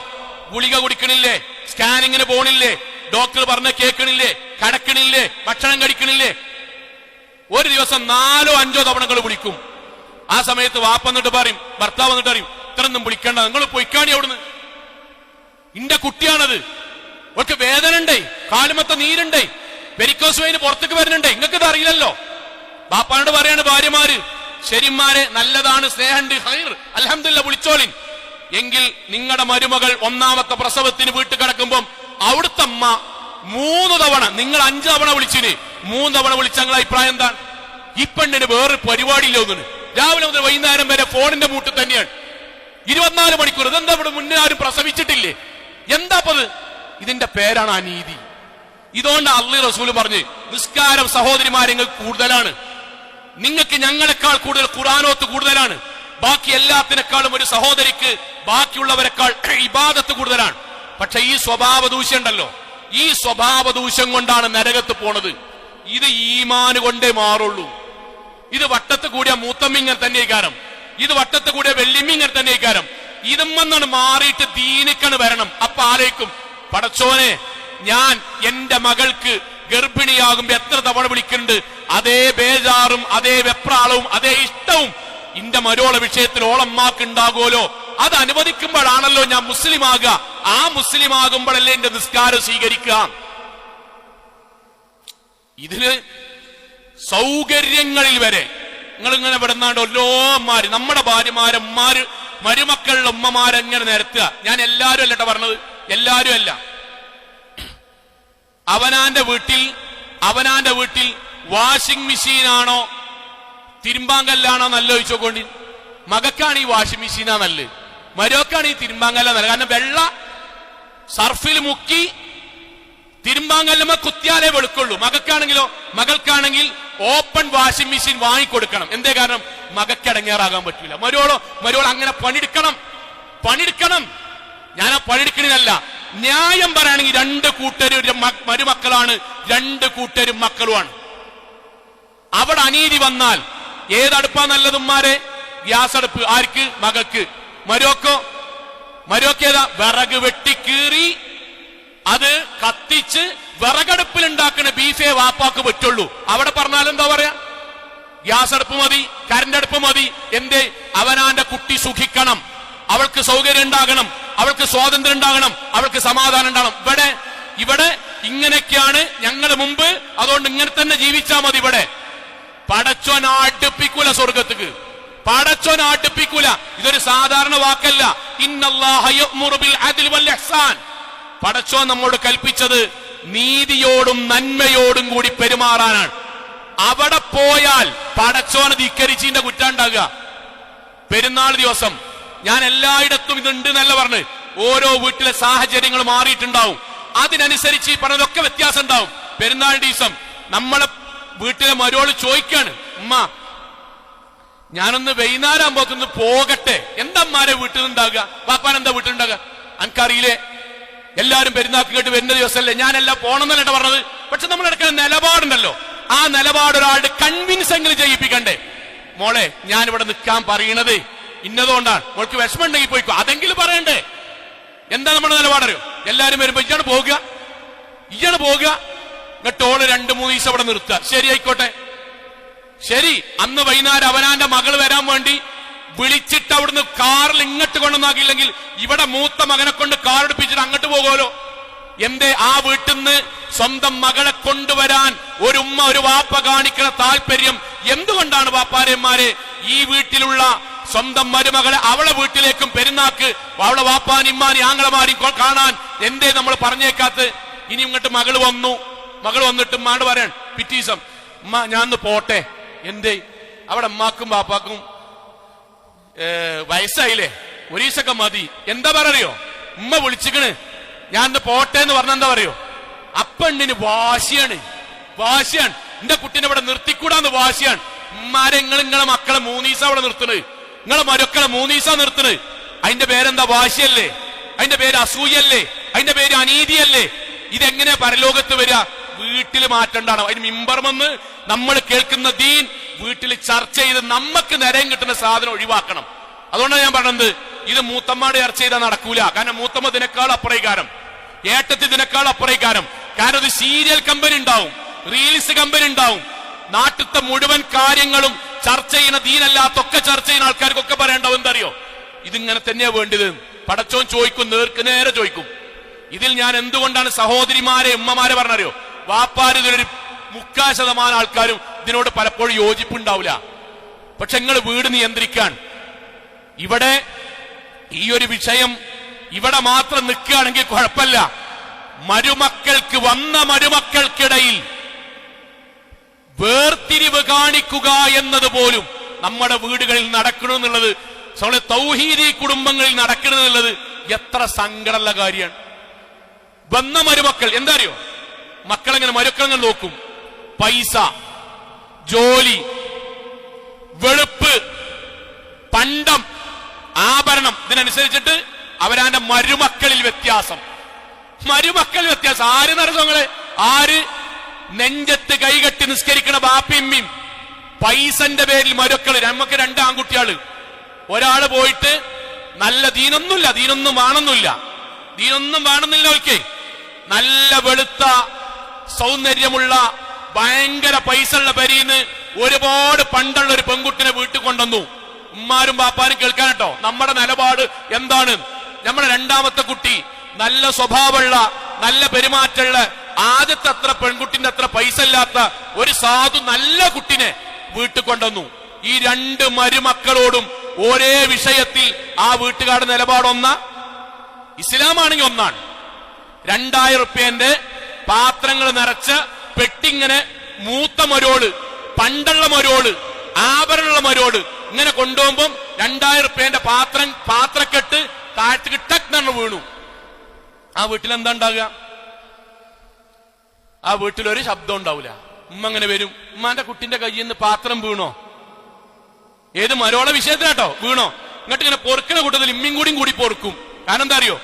ഗുളിക കുടിക്കണില്ലേ? സ്കാനിങ്ങിന് പോണില്ലേ? ഡോക്ടർ പറഞ്ഞ കേൾക്കണില്ലേ? കടക്കണില്ലേ? ഭക്ഷണം കഴിക്കണില്ലേ? ഒരു ദിവസം 4-5 തവണകൾ വിളിക്കും. ആ സമയത്ത് വാപ്പ എന്നിട്ട് പറയും, ഭർത്താവ് എന്നിട്ട് പറയും, ഇത്രയൊന്നും വിളിക്കണ്ട, നിങ്ങൾ പൊയ്ക്കാണി അവിടുന്ന്, ഇന്റെ കുട്ടിയാണത്, അവർക്ക് വേദന ഉണ്ടേ, കാലുമത്തെ നീരുണ്ടേ, വെരിക്കോസ് വെയിന് പുറത്തേക്ക് വരുന്നുണ്ടേ, നിങ്ങൾക്ക് ഇത് അറിയില്ലല്ലോ. ബാപ്പാനോട് പറയാണ് ഭാര്യമാര്, ശരിമാരെ നല്ലതാണ്, സ്നേഹമുണ്ട്, ഹൈർ, അൽഹംദുലില്ലാ, വിളിച്ചോളിൻ. എങ്കിൽ നിങ്ങളുടെ മരുമകൾ 1ാമത്തെ പ്രസവത്തിന് വീട്ടിൽ കിടക്കുമ്പം അവിടുത്തെ അമ്മ 3 തവണ, നിങ്ങൾ 5 തവണ വിളിച്ചിന്, 3 തവണ വിളിച്ച നിങ്ങളുടെ അഭിപ്രായം എന്താണ്? ഈ പെണ്ണിന് വേറൊരു പരിപാടിയില്ല. ഒന്നിന് രാവിലെ മുതൽ വൈകുന്നേരം വരെ ഫോണിന്റെ മൂട്ടിൽ തന്നെയാണ്, 24 മണിക്കൂർ. ഇതെന്താ ഇവിടെ മുന്നേ ആരും പ്രസവിച്ചിട്ടില്ലേ? എന്താപ്പത്? ഇതിന്റെ പേരാണ് അനീതി. ഇതുകൊണ്ട് അള്ളാഹു റസൂൽ പറഞ്ഞു, നിസ്കാരം സഹോദരിമാരെ കൂടുതലാണ്, നിങ്ങൾക്ക് ഞങ്ങളെക്കാൾ കൂടുതൽ ഖുർആനോത്ത് കൂടുതലാണ്, ബാക്കി എല്ലാത്തിനേക്കാളും ഒരു സഹോദരിക്ക് ബാക്കിയുള്ളവരെക്കാൾ ഇബാദത്ത് കൂടുതലാണ്. പക്ഷെ ഈ സ്വഭാവ ദൂഷ്യം ഉണ്ടല്ലോ, ഈ സ്വഭാവ ദൂഷ്യം കൊണ്ടാണ് നരകത്ത് പോണത്. ഇത് ഈമാന് കൊണ്ടേ മാറുള്ളൂ. ഇത് വട്ടത്ത് കൂടിയ മൂത്തമ്മിങ്ങൻ തന്നെ കാരം, ഇത് വട്ടത്ത് കൂടിയ വെള്ളിമ്മിങ്ങൻ തന്നെ കാരം. ഇതുമെന്നാണ് മാറിയിട്ട് ദീനിക്കാണ് വരണം. അപ്പൊ ആലോചിക്കും, പടച്ചോനെ, ഞാൻ എന്റെ മകൾക്ക് ഗർഭിണിയാകുമ്പോ എത്ര തവണ വിളിക്കുന്നുണ്ട്, അതേ ബേജാറും അതേ വെപ്രാളവും അതേ ഇഷ്ടവും ഇന്റെ മരോള വിഷയത്തിൽ ഓളമ്മാക്ക് ഉണ്ടാകുമല്ലോ. അത് അനുവദിക്കുമ്പോഴാണല്ലോ ഞാൻ മുസ്ലിം ആകുക. ആ മുസ്ലിം ആകുമ്പോഴല്ലേ എന്റെ നിസ്കാരം സ്വീകരിക്കുക. ഇതിന് സൗകര്യങ്ങളിൽ വരെ നിങ്ങൾ ഇങ്ങനെ വിടുന്നാണ്ട് ഓരോ അമ്മമാര്, നമ്മുടെ ഭാര്യമാരന്മാര് മരുമക്കളുടെ ഉമ്മമാരെങ്ങനെ നിരത്തുക. ഞാൻ എല്ലാരും അല്ലട്ടോ പറഞ്ഞത്, എല്ലാരും അല്ല. അവനാന്റെ വീട്ടിൽ വാഷിംഗ് മെഷീനാണോ തിരുമ്പാങ്കല്ലാണോ നല്ല ചോദിച്ചോണ്ടി. മകക്കാണ് ഈ വാഷിംഗ് മെഷീനാ നല്ല, മരോക്കാണ് ഈ തിരുമ്പാങ്കല്ല നല്ല. കാരണം വെള്ള സർഫിൽ മുക്കി തിരുമ്പാങ്കല്ലമ്മ കുത്തിയാലേ വെളുക്കുള്ളൂ. മകൾക്കാണെങ്കിൽ ഓപ്പൺ വാഷിംഗ് മെഷീൻ വാങ്ങിക്കൊടുക്കണം. എന്തേ കാരണം? മകക്ക് അടങ്ങേറാകാൻ പറ്റൂല. മരോൾ അങ്ങനെ പണിയെടുക്കണം. ഞാൻ ആ പണിയെടുക്കണല്ല. ന്യായം പറയുകയാണെങ്കിൽ രണ്ട് കൂട്ടരും മരുമക്കളാണ്, രണ്ട് കൂട്ടരും മക്കളുമാണ്. അവിടെ അനീതി വന്നാൽ ഏതടുപ്പാ നല്ലതുമാരെ? ഗ്യാസ് അടുപ്പ്. ആർക്ക്? മകൾക്ക്. മരോക്കേതാ? വിറക് വെട്ടിക്കീറി അത് കത്തിച്ച് വിറകടുപ്പിൽ ഉണ്ടാക്കുന്ന ബീഫേ വാപ്പാക്ക് പറ്റുള്ളൂ. അവിടെ പറഞ്ഞാൽ എന്താ പറയാ? ഗ്യാസ് അടുപ്പ് മതി, കറണ്ട് അടുപ്പ് മതി. എന്തേ? അവനാന്റെ കുട്ടി സുഖിക്കണം, അവൾക്ക് സൗകര്യം ഉണ്ടാകണം, അവൾക്ക് സ്വാതന്ത്ര്യം ഉണ്ടാകണം, അവൾക്ക് സമാധാനം ഉണ്ടാകണം. ഇവിടെ ഇങ്ങനെയൊക്കെയാണ് ഞങ്ങൾ മുമ്പ്. അതുകൊണ്ട് ഇങ്ങനെ തന്നെ ജീവിച്ചാൽ മതി. ഇവിടെ പടച്ചോൻ അടുപ്പിക്കൂല, സ്വർഗത്തേക്ക് പടച്ചോൻ അടുപ്പിക്കൂല. ഇതൊരു സാധാരണ വാക്കല്ല. ഇന്നല്ലാഹ യഅ്മുറു ബിൽ അദ്ലി വൽ ഇഹ്സാൻ. പടച്ചോൻ നമ്മോട് കൽപ്പിച്ചത് നീതിയോടും നന്മയോടും കൂടി പെരുമാറാനാണ്. അവിടെ പോയാൽ പടച്ചോനെ ധിക്കരിച്ചിന്റെ കുറ്റാണ്ടാകുക. പെരുന്നാൾ ദിവസം ഞാൻ എല്ലായിടത്തും ഇതുണ്ട് എന്നല്ല പറഞ്ഞ്, ഓരോ വീട്ടിലെ സാഹചര്യങ്ങൾ മാറിയിട്ടുണ്ടാവും. അതിനനുസരിച്ച് പറഞ്ഞതൊക്കെ വ്യത്യാസം ഉണ്ടാവും. പെരുന്നാൾ ദിവസം നമ്മളെ വീട്ടിലെ മരോള് ചോദിക്കാണ്, ഉമ്മ ഞാനൊന്ന് വൈകുന്നേരം ആകുമ്പോഴൊന്ന് പോകട്ടെ. എന്താമാരെ വീട്ടിൽ നിന്നുണ്ടാകുക? പാപ്പാൻ എന്താ വീട്ടിലുണ്ടാകുക? അനക്കറിയില്ലേ? എല്ലാരും പെരുന്നാൾക്ക് കേട്ട് വരുന്ന ദിവസമല്ലേ? ഞാനെല്ലാം പോണമെന്നല്ല പറഞ്ഞത്. പക്ഷെ നമ്മൾ എടുക്കുന്ന നിലപാടുണ്ടല്ലോ, ആ നിലപാട് ഒരാളുടെ കൺവിൻസ് എങ്കിലും ചെയ്യിപ്പിക്കണ്ടേ? മോളെ, ഞാനിവിടെ നിൽക്കാൻ പറയണത് ഇന്നതുകൊണ്ടാണ്, മോൾക്ക് വിഷമം ഉണ്ടെങ്കിൽ പോയിക്കോ, അതെങ്കിലും പറയണ്ടേ? എന്താ നമ്മുടെ നിലപാടറിയോ? എല്ലാരും വരുമ്പോ ഇയാണ് പോകുക. എന്നിട്ട് ഓള് 2-3 ദിവസം അവിടെ നിർത്തുക. ശരി, ആയിക്കോട്ടെ, ശരി. അന്ന് വൈകുന്നേരം അവനാന്റെ മകൾ വരാൻ വേണ്ടി വിളിച്ചിട്ട് അവിടുന്ന് കാറിൽ ഇങ്ങോട്ട് കൊണ്ടുവന്നാക്കിയില്ലെങ്കിൽ ഇവിടെ മൂത്ത മകനെ കൊണ്ട് കാർ എടുപ്പിച്ചിട്ട് അങ്ങോട്ട് പോകുമല്ലോ. എന്തേ? ആ വീട്ടിൽ നിന്ന് സ്വന്തം മകളെ കൊണ്ടുവരാൻ ഒരു ഉമ്മ ഒരു വാപ്പ കാണിക്കുന്ന താല്പര്യം എന്തുകൊണ്ടാണ്? വാപ്പാരന്മാരെ, ഈ വീട്ടിലുള്ള സ്വന്തം മരുമകളെ അവളെ വീട്ടിലേക്കും പെരുന്നാക്ക് അവളെ വാപ്പാനും ഇമ്മാനും ആങ്ങളമാരും കാണാൻ എന്തേ നമ്മൾ പറഞ്ഞേക്കാത്ത? ഇനി ഇങ്ങോട്ട് മകൾ വന്നിട്ട് ഉമ്മാണ്ട് പറയാൻ പിറ്റീസം, ഉമ്മ ഞാൻ പോട്ടെ. എന്തേ? അവിടെ ഉമ്മാക്കും വാപ്പാക്കും വയസ്സായില്ലേ, ഒരു ദിവസമൊക്കെ മതി. എന്താ പറയോ? ഉമ്മ വിളിച്ചിക്കണ്, ഞാൻ പോട്ടെ എന്ന് പറഞ്ഞ എന്താ പറയോ? അപ്പണ്ണിന് വാശിയാണ്. എന്റെ കുട്ടീനെ ഇവിടെ നിർത്തിക്കൂടാന്ന് വാശിയാണ്. ഉമ്മാരെ, നിങ്ങളെ മക്കളെ 3 ദിവസം അവിടെ നിർത്തണ്, നിങ്ങളെ മരക്കളെ 3 ദിവസം നിർത്തണ്. അതിന്റെ പേരെന്താ? വാശിയല്ലേ? അതിന്റെ പേര് അസൂയല്ലേ? അതിന്റെ പേര് അനീതിയല്ലേ? ഇതെങ്ങനെ പരലോകത്ത് വരിക? വീട്ടിൽ മാറ്റണ്ടാണ്. അതിന് മിമ്പർമെന്ന് നമ്മൾ കേൾക്കുന്ന ദീൻ വീട്ടിൽ ചർച്ച ചെയ്ത് നമുക്ക് നിരയം കിട്ടുന്ന സാധനം ഒഴിവാക്കണം. അതുകൊണ്ടാണ് ഞാൻ പറഞ്ഞത്, ഇത് മൂത്തമ്മയുടെ ചർച്ച ചെയ്താൽ നടക്കൂല. കാരണം മൂത്തമ്മ ഇതിനേക്കാൾ അപ്പുറക്കാരം, ഏട്ടത്തി ഇതിനേക്കാൾ അപ്പുറക്കാരം. കാരണം ഒരു സീരിയൽ കമ്പനി ഉണ്ടാവും, റീൽസ് കമ്പനി ഉണ്ടാവും. നാട്ടിലത്തെ മുഴുവൻ കാര്യങ്ങളും ചർച്ച ചെയ്യുന്ന ദീനല്ലാത്തൊക്കെ ചർച്ച ചെയ്യുന്ന ആൾക്കാർക്കൊക്കെ പറയേണ്ടാവും. എന്തറിയോ? ഇതിങ്ങനെ തന്നെയാ വേണ്ടത്. പടച്ചോൻ ചോദിക്കും, നേരെ ചോദിക്കും. ഇതിൽ ഞാൻ എന്തുകൊണ്ടാണ് സഹോദരിമാരെ ഉമ്മമാരെ പറഞ്ഞറിയോ? വാപ്പാര് ഇതിലൊരു 30% ആൾക്കാരും ഇതിനോട് പലപ്പോഴും യോജിപ്പുണ്ടാവില്ല. പക്ഷെ നിങ്ങൾ വീട് നിയന്ത്രിക്കാൻ ഇവിടെ ഈ ഒരു വിഷയം ഇവിടെ മാത്രം നിൽക്കുകയാണെങ്കിൽ കുഴപ്പമില്ല. മരുമക്കൾക്കിടയിൽ വേർതിരിവ് കാണിക്കുക എന്നത് പോലും നമ്മുടെ വീടുകളിൽ നടക്കണമെന്നുള്ളത്, തൗഹീദി കുടുംബങ്ങളിൽ നടക്കണമെന്നുള്ളത് എത്ര സങ്കടമുള്ള കാര്യമാണ്. വന്ന മരുമക്കൾ എന്താ അറിയോ? മക്കളെങ്ങനെ മരുക്കളെങ്ങനെ നോക്കും. പൈസ, ജോലി, വെളുപ്പ്, പണ്ടം, ആഭരണം, ഇതിനനുസരിച്ചിട്ട് അവരാന്റെ മരുമക്കളിൽ വ്യത്യാസം. ആര് നടന്നങ്ങളെ? ആര് നെഞ്ചത്ത് കൈകെട്ടി നിസ്കരിക്കണ ബാപ്പിയമ്മയും പൈസന്റെ പേരിൽ മരുക്കള്. നമുക്ക് 2 ആൺകുട്ടികള്. ഒരാള് പോയിട്ട് നല്ല ദീനൊന്നും വേണമെന്നില്ല ഓക്കെ. നല്ല വെളുത്ത സൗന്ദര്യമുള്ള ഭയങ്കര പൈസ ഉള്ള പെരീന്ന് ഒരുപാട് പണ്ടുള്ള ഒരു പെൺകുട്ടിനെ വീട്ടിൽ കൊണ്ടുവന്നു. ഉമ്മാരും ബാപ്പാരും കേൾക്കാനട്ടോ നമ്മുടെ നിലപാട് എന്താണ്. നമ്മുടെ 2ാമത്തെ കുട്ടി നല്ല സ്വഭാവമുള്ള നല്ല പെരുമാറ്റമുള്ള ആദ്യത്തെ അത്ര പെൺകുട്ടിന്റെ അത്ര പൈസ ഇല്ലാത്ത ഒരു സാധു നല്ല കുട്ടിനെ വീട്ടിൽ കൊണ്ടുവന്നു. ഈ 2 മരുമക്കളോടും ഒരേ വിഷയത്തിൽ ആ വീട്ടുകാരുടെ നിലപാടൊന്ന. ഇസ്ലാമാണെങ്കിൽ ഒന്നാണ്. 2000 റുപ്യന്റെ പാത്രങ്ങൾ നിറച്ച പെട്ടിങ്ങനെ മൂത്ത മരോള്, പണ്ടുള്ള മരോള്, ആഭരണമുള്ള മരോള് ഇങ്ങനെ കൊണ്ടുപോകുമ്പം 2000 റുപ്യന്റെ പാത്രക്കെട്ട് താഴത്തേക്ക് ടക്ക് വീണു. ആ വീട്ടിൽ എന്താ ഉണ്ടാകുക? ആ വീട്ടിലൊരു ശബ്ദം ഉണ്ടാവില്ല. ഉമ്മ അങ്ങനെ വരും. ഉമ്മാന്റെ കുട്ടിന്റെ കയ്യിൽ നിന്ന് പാത്രം വീണോ? ഏത് മരോളെ വിഷയത്തിലാട്ടോ വീണോ? ഇങ്ങോട്ട് ഇങ്ങനെ പൊറുക്കണ കൂട്ടത്തിൽ ഇമ്മിയും കൂടി പൊറുക്കും. കാരണം എന്താ അറിയോ?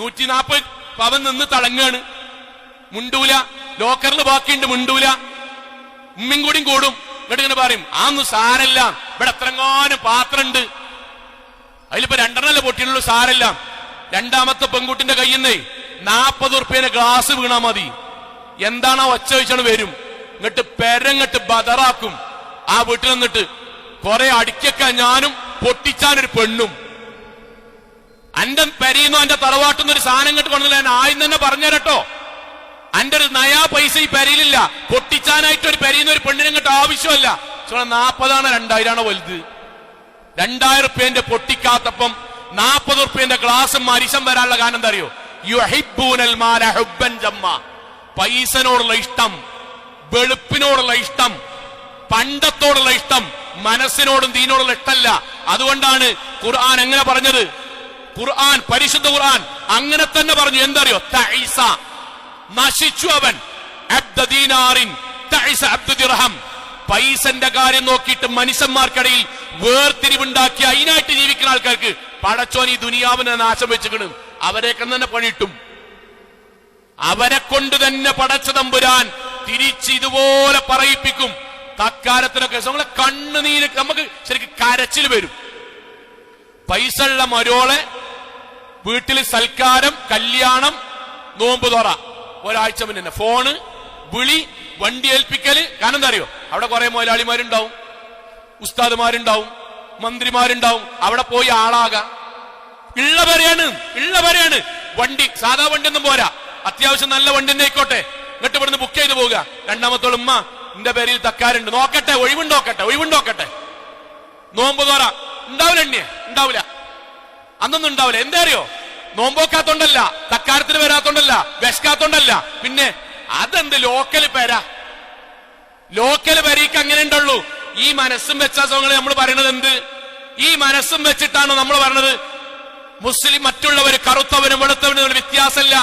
140 പവൻ നിന്ന് തളങ്ങാണ്. മുണ്ടൂല. ലോക്കറിൽ ബാക്കിയുണ്ട്, മുണ്ടൂല. ഉമ്മിയും കൂടി കൂടും. എന്നിട്ട് ഇങ്ങനെ പറയും, ആന്ന് സാരല്ല, ഇവിടെ എത്രങ്ങാനും പാത്രം ഉണ്ട്, അതിലിപ്പോ 2 പൊട്ടിയുള്ളൂ, സാരല്ല. 2ാമത്തെ പെൺകുട്ടിന്റെ കയ്യിൽ നിന്ന് 40 റുപ്യന്റെ ഗ്ലാസ് വീണാ മതി. എന്താണോ ഒച്ച വെച്ചാണ് വരും. ഇങ്ങോട്ട് പെരങ്ങട്ട് ബദറാക്കും. ആ വീട്ടിൽ നിന്നിട്ട് കുറെ അടിക്കൊക്കെ ഞാനും പൊട്ടിച്ചാനൊരു പെണ്ണും. അന്റെ പെരീന്നോ എന്റെ തറവാട്ടുന്ന ഒരു സാധനം ഇങ്ങോട്ട് കൊണ്ടില്ല, ഞാൻ ആദ്യം തന്നെ പറഞ്ഞുതരട്ടോ. അന്റെ ഒരു നയാ പൈസ ഈ പെരയിലില്ല. പൊട്ടിച്ചാനായിട്ട് ഒരു പെരീന്ന് ഒരു പെണ്ണിനെ ഇങ്ങോട്ട് ആവശ്യമല്ല. 40 2000 വലുത്. 2000 റുപ്യന്റെ പൊട്ടിക്കാത്തപ്പം 40 റുപ്യന്റെ ഗ്ലാസും മരിശം വരാനുള്ള കാരണം എന്താ അറിയോ? യുഹിബ്ബൂനൽ മാല ഹുബ്ബൻ ജമ്മ. പൈസനോടുള്ള ഇഷ്ടം, വെളുപ്പിനോടുള്ള ഇഷ്ടം, പണ്ടത്തോടുള്ള ഇഷ്ടം, മനസ്സിനോടും ദീനോടുള്ള ഇഷ്ടമല്ല. അതുകൊണ്ടാണ് ഖുർആൻ എങ്ങനെ പറഞ്ഞത്? ഖുർആൻ, പരിശുദ്ധ ഖുർആൻ അങ്ങനെ തന്നെ പറഞ്ഞു. എന്തറിയോ? തഈസ, നശിച്ചു അവൻ. അബ്ദ ദീനാറിൻ തഈസ അബ്ദു ദിർഹം. പൈസന്റെ കാര്യം നോക്കിയിട്ട് മനുഷ്യന്മാർക്കിടയിൽ വേർതിരിവുണ്ടാക്കി അതിനായിട്ട് ജീവിക്കുന്ന ആൾക്കാർക്ക് പടച്ചോൻ ഈ ദുനിയാവിനെ നാശം വെച്ചിക്കണ്. അവരെയൊക്കെ തന്നെ പണിയിട്ടും അവരെ കൊണ്ട് തന്നെ പടച്ച തമ്പുരാൻ തിരിച്ച് ഇതുപോലെ പറയിപ്പിക്കും. തക്കാലത്തിനൊക്കെ നമ്മളെ കണ്ണുനീര്, നമുക്ക് ശരിക്കും കരച്ചിൽ വരും. പൈസ ഉള്ള മരോളെ വീട്ടിൽ സൽക്കാരം, കല്യാണം, നോമ്പ് തുറ, ഒരാഴ്ച മുന്നേ ഫോണ് വിളി, വണ്ടി ഏൽപ്പിക്കല്. കാരണം എന്താ അറിയോ? അവിടെ കുറെ മുതലാളിമാരുണ്ടാവും, ഉസ്താദുമാരുണ്ടാവും, മന്ത്രിമാരുണ്ടാവും. അവിടെ പോയി ആളാകാം. ഉള്ളവരെയാണ്. വണ്ടി സാധാ വണ്ടി ഒന്നും പോരാ, അത്യാവശ്യം നല്ല വണ്ടി തന്നെ ആയിക്കോട്ടെ. എന്നിട്ട് ഇവിടുന്ന് ബുക്ക് ചെയ്ത് പോവുക. 2ാമത്തോളം ഉമ്മ എന്റെ പേരിൽ തക്കാരുണ്ട്, നോക്കട്ടെ, ഒഴിവുണ്ടോക്കട്ടെ. നോമ്പ് തോറ ഉണ്ടാവില്ല, അന്നൊന്നും ഉണ്ടാവില്ല. എന്താ അറിയോ? നോമ്പോക്കാത്തോണ്ടല്ല, തക്കാരത്തിന് വരാത്തോണ്ടല്ല, വിശക്കാത്തോണ്ടല്ല. പിന്നെ അതെന്ത് ലോക്കല് പെരയ്ക്ക് അങ്ങനെ ഉണ്ടുള്ളൂ. ഈ മനസ്സും വെച്ചാ നമ്മൾ പറയണത് എന്ത്? ഈ മനസ്സും വെച്ചിട്ടാണ് നമ്മൾ പറഞ്ഞത് മുസ്ലിം മറ്റുള്ളവർ കറുത്തവനും വെളുത്തവനും തമ്മിൽ വ്യത്യാസമില്ല,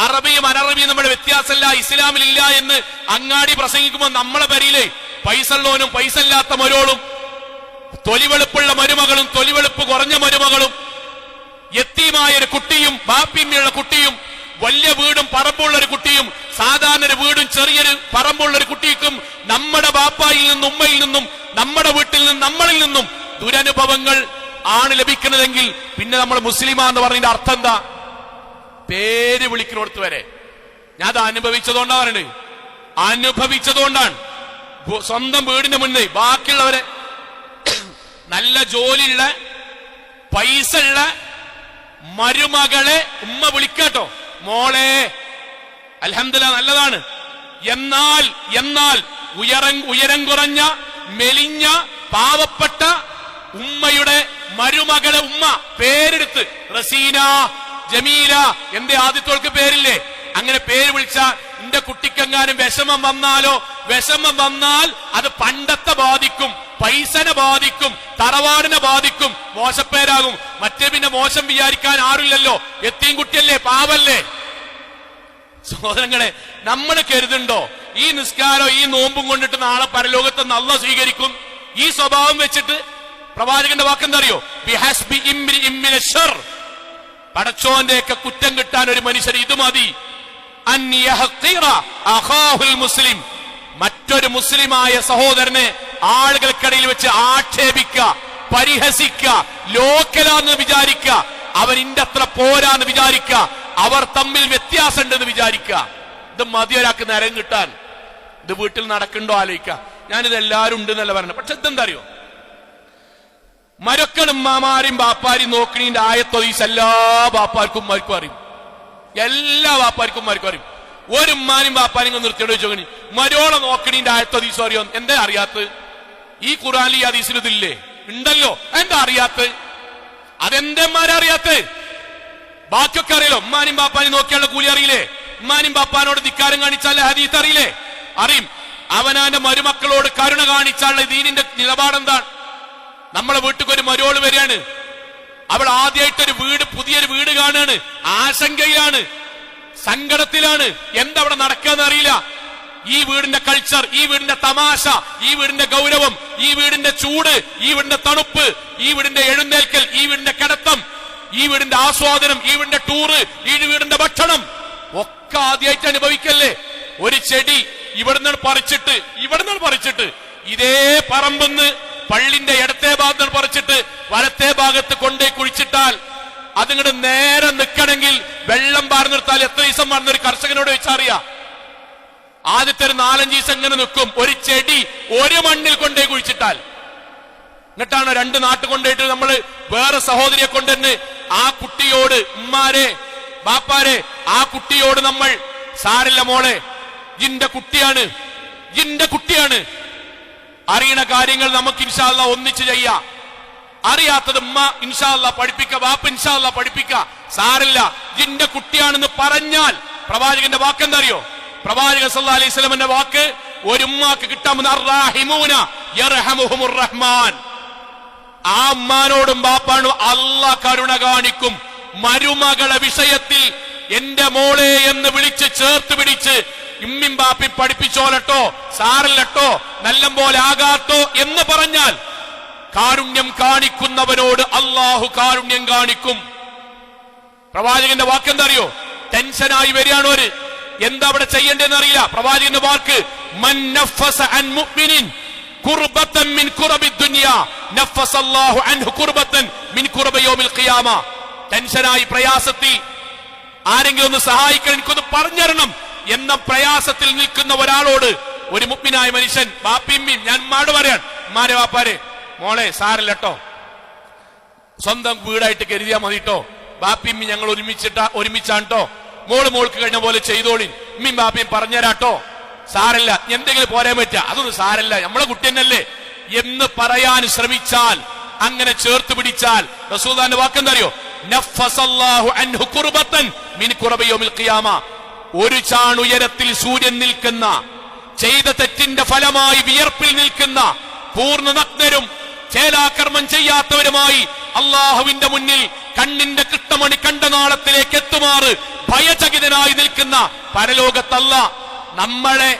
അറബിയും അനറബിയും നമ്മുടെ വ്യത്യാസമില്ല, ഇസ്ലാമിൽ ഇല്ല എന്ന് അങ്ങാടി പ്രസംഗിക്കുമ്പോൾ നമ്മളെ പെരയിലെ പൈസ ഉള്ളവനും പൈസ ഇല്ലാത്ത മരോളും, തൊലിവെളുപ്പുള്ള മരുമകളും തൊലിവെളുപ്പ് കുറഞ്ഞ മരുമകളും, യത്തീമായ ഒരു കുട്ടിയും ബാപ്പിയമ്മയുള്ള കുട്ടിയും, വലിയ വീടും പറമ്പുള്ള ഒരു കുട്ടിയും, സാധാരണ ഒരു വീടും ചെറിയൊരു പറമ്പുള്ള ഒരു കുട്ടിക്കും നമ്മുടെ ബാപ്പായിൽ നിന്നും ഉമ്മയിൽ നിന്നും നമ്മുടെ വീട്ടിൽ നിന്നും നമ്മളിൽ നിന്നും ദുരനുഭവങ്ങൾ ആണ് ലഭിക്കുന്നതെങ്കിൽ പിന്നെ നമ്മൾ മുസ്ലിമാന്ന് പറഞ്ഞതിന്റെ അർത്ഥം എന്താ? പേര് വിളിക്കുന്നിടത്ത് വരെ. ഞാൻ അത് അനുഭവിച്ചതുകൊണ്ടാണ്. സ്വന്തം വീടിന്റെ മുന്നേ ബാക്കിയുള്ളവരെ നല്ല ജോലിയുള്ള പൈസ ഉള്ള മരുമകളെ ഉമ്മ വിളിക്കാട്ടോ, മോളെ അൽഹംദുലില്ലാഹ് നല്ലതാണ്. എന്നാൽ ഉയരം കുറഞ്ഞ മെലിഞ്ഞ പാവപ്പെട്ട ഉമ്മയുടെ മരുമകളെ ഉമ്മ പേരെടുത്ത് റസീന, ജമീല, എന്റെ ആദ്യത്തോൾക്ക് പേരില്ലേ, അങ്ങനെ പേര് വിളിച്ച എന്റെ കുട്ടിക്കെങ്ങാനും വിഷമം വന്നാൽ അത് പണ്ടത്തെ ബാധിക്കും, പൈസനെ ബാധിക്കും, തറവാടിനെ ബാധിക്കും, മോശപ്പേരാകും. മറ്റേ പിന്നെ മോശം വിചാരിക്കാൻ ആരുമില്ലല്ലോ, എത്തിയും കുട്ടിയല്ലേ, പാവല്ലേ. സഹോദരങ്ങളെ, നമ്മൾ കരുതുണ്ടോ ഈ നിസ്കാരം ഈ നോമ്പും കൊണ്ടിട്ട് നാളെ പരലോകത്ത് അല്ലാഹു സ്വീകരിക്കും? ഈ സ്വഭാവം വെച്ചിട്ട് പ്രവാചകന്റെ വാക്കെന്തറിയോ? ബിഹസ്ബി ഇംരിഇൻ മിന ശർ, പടച്ചോന്റെയൊക്കെ കുറ്റം കിട്ടാൻ ഒരു മനുഷ്യർ ഇത് മതി. അൻ യഹ്ഖിറ അഖാഹുൽ മുസ്ലിം, മറ്റൊരു മുസ്ലിമായ സഹോദരനെ ആളുകൾക്കിടയിൽ വെച്ച് ആക്ഷേപിക്കുക, പരിഹസിക്കുക, ലോക്കലാന്ന് വിചാരിക്കുക, അവൻ ഇന്റെ അത്ര പോരാന്ന് വിചാരിക്കുക, അവർ തമ്മിൽ വ്യത്യാസമുണ്ടെന്ന് വിചാരിക്കുക. ഇത് മതി ഒരാൾക്ക് നരം കിട്ടാൻ. ഇത് വീട്ടിൽ നടക്കണ്ടോ ആലോചിക്കുക. ഞാനിത് എല്ലാവരും ഉണ്ടെന്നല്ല പറഞ്ഞത്. പക്ഷെ ഇതെന്താ അറിയോ, മരക്കളും മാമാരും ബാപ്പാരും നോക്കണീന്റെ ആയത്തൊതീസ് എല്ലാ ബാപ്പാർക്കും മാർക്കും അറിയും. എല്ലാ ബാപ്പാർക്കും മാർക്കും അറിയും. ഒരു ഉമ്മാനും ബാപ്പാനും നിർത്തിയോട് ചോദിച്ചു, മരോളെ നോക്കണീന്റെ ആയത്തൊതീസ് അറിയോ? എന്താ അറിയാത്തത്? ഈ ഖുർആനിൽ ഈ ഹദീസിൽ ഇതില്ലേ? ഉണ്ടല്ലോ. എന്താ അറിയാത്തത്? അതെന്തെന്മാരറിയാത്തത്? ബാക്കിയൊക്കെ അറിയല്ലോ. ഉമ്മാനും ബാപ്പാനും നോക്കിയുള്ള കൂലി അറിയില്ലേ? ഉമ്മാനും ബാപ്പാനോട് ധിക്കാരം കാണിച്ചാലേ ഹദീസ് അറിയില്ലേ? അറിയും. അവനാന്റെ മരുമക്കളോട് കരുണ കാണിച്ചാലുള്ള ദീനിന്റെ നിലപാടെന്താണ്? നമ്മളെ വീട്ടിൽ ഒരു മരോള് വരികയാണ്, അവൾ ആദ്യമായിട്ടൊരു വീട്, പുതിയൊരു വീട് കാണുകയാണ്, ആശങ്കയിലാണ്, സങ്കടത്തിലാണ്. എന്താ അവിടെ നടക്കാന്ന് അറിയില്ല. ഈ വീടിന്റെ കൾച്ചർ, ഈ വീടിന്റെ തമാശ, ഈ വീടിന്റെ ഗൗരവം, ഈ വീടിന്റെ ചൂട്, ഈ വീടിന്റെ തണുപ്പ്, ഈ വീടിന്റെ എഴുന്നേൽക്കൽ, ഈ വീടിന്റെ കിടത്തം, ഈ വീടിന്റെ ആസ്വാദനം, ഈ വീടിന്റെ ടൂറ്, ഈ വീടിന്റെ ഭക്ഷണം ഒക്കെ ആദ്യമായിട്ട് അനുഭവിക്കല്ലേ. ഒരു ചെടി ഇവിടുന്ന് പറിച്ചിട്ട് ഇതേ പറമ്പെന്ന് പള്ളിന്റെ ഇടത്തെ ഭാഗത്ത് പറിച്ചിട്ട് വലത്തെ ഭാഗത്ത് കൊണ്ടേ കുഴിച്ചിട്ടാൽ അതിങ്ങോട്ട് നേരെ നിൽക്കണമെങ്കിൽ വെള്ളം പാർന്നെടുത്താൽ എത്ര ദിവസം പറഞ്ഞൊരു കർഷകനോട് വെച്ചറിയാം. ആദ്യത്തെ ഒരു 4-5 ദിവസം ഇങ്ങനെ നിൽക്കും. ഒരു ചെടി ഒരു മണ്ണിൽ കൊണ്ടേ കുഴിച്ചിട്ടാൽ. എന്നിട്ടാണ് 2 നാട്ട് കൊണ്ടുപോയിട്ട് നമ്മൾ വേറെ സഹോദരിയെ കൊണ്ടുവന്ന് ആ കുട്ടിയോട്, ഉമ്മാരെ ബാപ്പാരെ, ആ കുട്ടിയോട് നമ്മൾ, സാരില്ല മോളെ, ജിന്റെ കുട്ടിയാണ്, അറിയണ കാര്യങ്ങൾ നമുക്ക് ഇൻഷാ അല്ലാഹ് ഒന്നിച്ച് ചെയ്യാം. അറിയാത്തത് ഉമ്മ ഇൻഷാ അല്ലാഹ് പഠിപ്പിക്ക, ബാപ്പ ഇൻഷാ അല്ലാഹ് പഠിപ്പിക്ക, സാരില്ല, ജിന്റെ കുട്ടിയാണെന്ന് പറഞ്ഞാൽ പ്രവാചകന്റെ വാക്ക് എന്തറിയോ? പ്രവാചകൻ സല്ലല്ലാഹു അലൈഹി വസല്ലമയുടെ വാക്ക് ഒരു ഉമ്മാക്ക് കിട്ടാമെന്ന്, അർറഹിമൂന യർഹമുഹുർ റഹ്മാൻ. ആ ഉമ്മാനോടും ബാപ്പാനോടും അല്ലാഹ് കരുണ കാണിക്കും. മരുമകളെ വിഷയത്തിൽ എന്റെ മോളെ എന്ന് വിളിച്ച് ചേർത്ത് പിടിച്ച് ഇമ്മിം ബാപ്പി പഠിപ്പിച്ചോലട്ടോ, സാറില്ലട്ടോ, നല്ല പോലെ ആകാട്ടോ എന്ന് പറഞ്ഞാൽ കാരുണ്യം കാണിക്കുന്നവനോട് അല്ലാഹു കാരുണ്യം കാണിക്കും. പ്രവാചകന്റെ വാക്കെന്തറിയോ? ടെൻഷനായി വരികയാണോര്, എന്താ അവിടെ ചെയ്യേണ്ടതെന്ന് അറിയില്ല. പ്രവാചകന്റെ വാക്ക്, മൻ നഫസ അൻ മുഅ്മിനിൻ കുർബതൻ മിൻ കുറബി ദുനിയ നഫസല്ലാഹു അൻഹു കുർബതൻ മിൻ കുറബി യൗമിൽ ഖിയാമ. ടെൻഷനായി, പ്രയാസത്തിൽ ആരെങ്കിലും ഒന്ന് സഹായിക്കണം, എനിക്കൊന്ന് പറഞ്ഞരണം എന്ന പ്രയാസത്തിൽ നിൽക്കുന്ന ഒരാളോട് ഒരു മുഅ്മിനായ മനുഷ്യൻ, ബാപ്പിമ്മിൻ, ഞാൻ ഉമ്മാട് പറയാൻ, ഉമ്മാരെ ബാപ്പാരെ, മോളെ സാരല്ലട്ടോ, സ്വന്തം വീടായിട്ട് കരുതിയാ മതിട്ടോ, ബാപ്പിമ്മി ഞങ്ങൾ ഒരുമിച്ചാട്ടോ, മോൾക്ക് കഴിഞ്ഞ പോലെ ചെയ്തോളി, ഉമ്മിയും ബാപ്പിയും പറഞ്ഞുതരാട്ടോ, സാരല്ല, എന്തെങ്കിലും പോരാൻ പറ്റുക, അതൊന്നും സാരല്ല, നമ്മളെ കുട്ടി തന്നെയല്ലേ എന്ന് പറയാൻ ശ്രമിച്ചാൽ, അങ്ങനെ ചേർത്ത് പിടിച്ചാൽ റസൂലുള്ളാഹിന്റെ വാക്കെന്തറിയോ? നഫസല്ലാഹു അൻഹു കുർബതൻ മിൻ കുറബി യൗമിൽ ഖിയാമ. ഒരു ചാണുയരത്തിൽ സൂര്യൻ നിൽക്കുന്ന, ചെയ്ത തെറ്റിന്റെ ഫലമായി വിയർപ്പിൽ നിൽക്കുന്ന, പൂർണ്ണ നഗ്നരും ചേലാകർമ്മം ചെയ്യാത്തവരുമായി അള്ളാഹുവിന്റെ മുന്നിൽ കണ്ണിന്റെ കൃഷ്ണമണി കണ്ടനാളത്തിലേക്ക് എത്തുമാറ് ഭയചകിതനായി നിൽക്കുന്ന പരലോകത്തല്ല, നമ്മളെ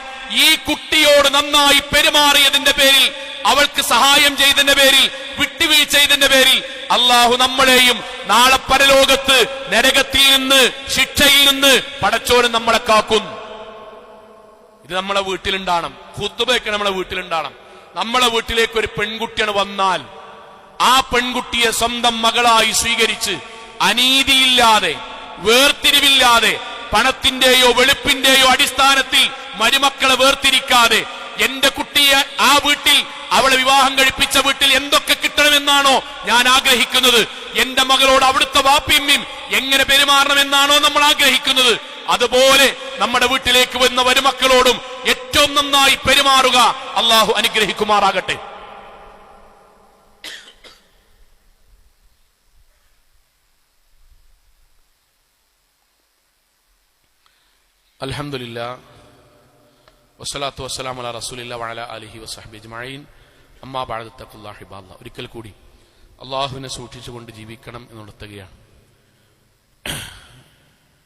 ഈ കുട്ടിയോട് നന്നായി പെരുമാറിയതിന്റെ പേരിൽ, അവൾക്ക് സഹായം ചെയ്തതിന്റെ പേരിൽ, വിട്ടുവീഴ്ച ചെയ്തതിന്റെ പേരിൽ അള്ളാഹു നമ്മളെയും നാളെ പരലോകത്ത് നരകത്തിൽ നിന്ന്, ശിക്ഷയിൽ നിന്ന് പടച്ചോന് നമ്മളെ കാക്കും. ഇത് നമ്മളെ വീട്ടിലുണ്ടാകണം. ഖുത്ബയൊക്കെ നമ്മളെ വീട്ടിലുണ്ടാകണം. നമ്മളെ വീട്ടിലേക്ക് ഒരു പെൺകുട്ടിയാണ് വന്നാൽ ആ പെൺകുട്ടിയെ സ്വന്തം മകളായി സ്വീകരിച്ച് അനീതിയില്ലാതെ, വേർതിരിവില്ലാതെ, പണത്തിന്റെയോ വെളുപ്പിന്റെയോ അടിസ്ഥാനത്തിൽ മരുമക്കളെ വേർതിരിക്കാതെ, എന്റെ കുട്ടിയെ ആ വീട്ടിൽ, അവളെ വിവാഹം കഴിപ്പിച്ച വീട്ടിൽ എന്തൊക്കെ കിട്ടണമെന്നാണോ ഞാൻ ആഗ്രഹിക്കുന്നത്, എന്റെ മകളോട് അവിടുത്തെ വാപ്പിയമ്മയും എങ്ങനെ പെരുമാറണമെന്നാണോ നമ്മൾ ആഗ്രഹിക്കുന്നത്, അതുപോലെ നമ്മുടെ വീട്ടിലേക്ക് വന്ന മരുമക്കളോടും ഏറ്റവും നന്നായി പെരുമാറുക. അള്ളാഹു അനുഗ്രഹിക്കുമാറാകട്ടെ. അൽഹംദുലില്ലാഹ് വസ്സലാത്തു വസ്സലാമു അലാ റസൂലില്ലാഹി വഅലാ ആലിഹി വസഹ്ബിഹി അജ്മഈൻ. അമ്മാ ബഅദ് തഖ്വല്ലാഹി ഇബാദല്ലാഹ്. ഒരിക്കൽ കൂടി അള്ളാഹുവിനെ സൂക്ഷിച്ചുകൊണ്ട് ജീവിക്കണം എന്ന് ഉണർത്തുകയാണ്.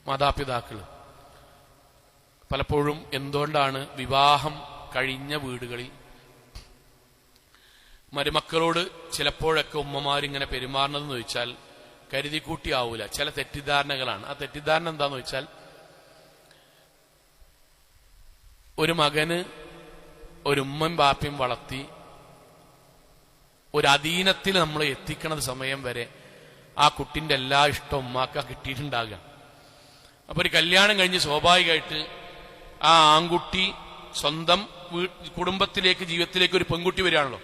മാതാപിതാക്കൾ പലപ്പോഴും എന്തുകൊണ്ടാണ് വിവാഹം കഴിഞ്ഞ വീടുകളിൽ മരുമക്കളോട് ചിലപ്പോഴൊക്കെ ഉമ്മമാരിങ്ങനെ പെരുമാറുന്നതെന്ന് ചോദിച്ചാൽ കരുതിക്കൂട്ടിയാവൂല. ചില തെറ്റിദ്ധാരണകളാണ്. ആ തെറ്റിദ്ധാരണ എന്താന്ന് വെച്ചാൽ, ഒരു മകന് ഒരു ഉമ്മയും ബാപ്പയും വളർത്തി ഒരു അധീനത്തിൽ നമ്മൾ എത്തിക്കണ സമയം വരെ ആ കുട്ടിന്റെ എല്ലാ ഇഷ്ടവും ഉമ്മാക്ക കിട്ടിയിട്ടുണ്ടാകുക. അപ്പൊ ഒരു കല്യാണം കഴിഞ്ഞ് സ്വാഭാവികമായിട്ട് ആ ആൺകുട്ടി സ്വന്തം കുടുംബത്തിലേക്ക്, ജീവിതത്തിലേക്ക് ഒരു പെൺകുട്ടി വരികയാണല്ലോ.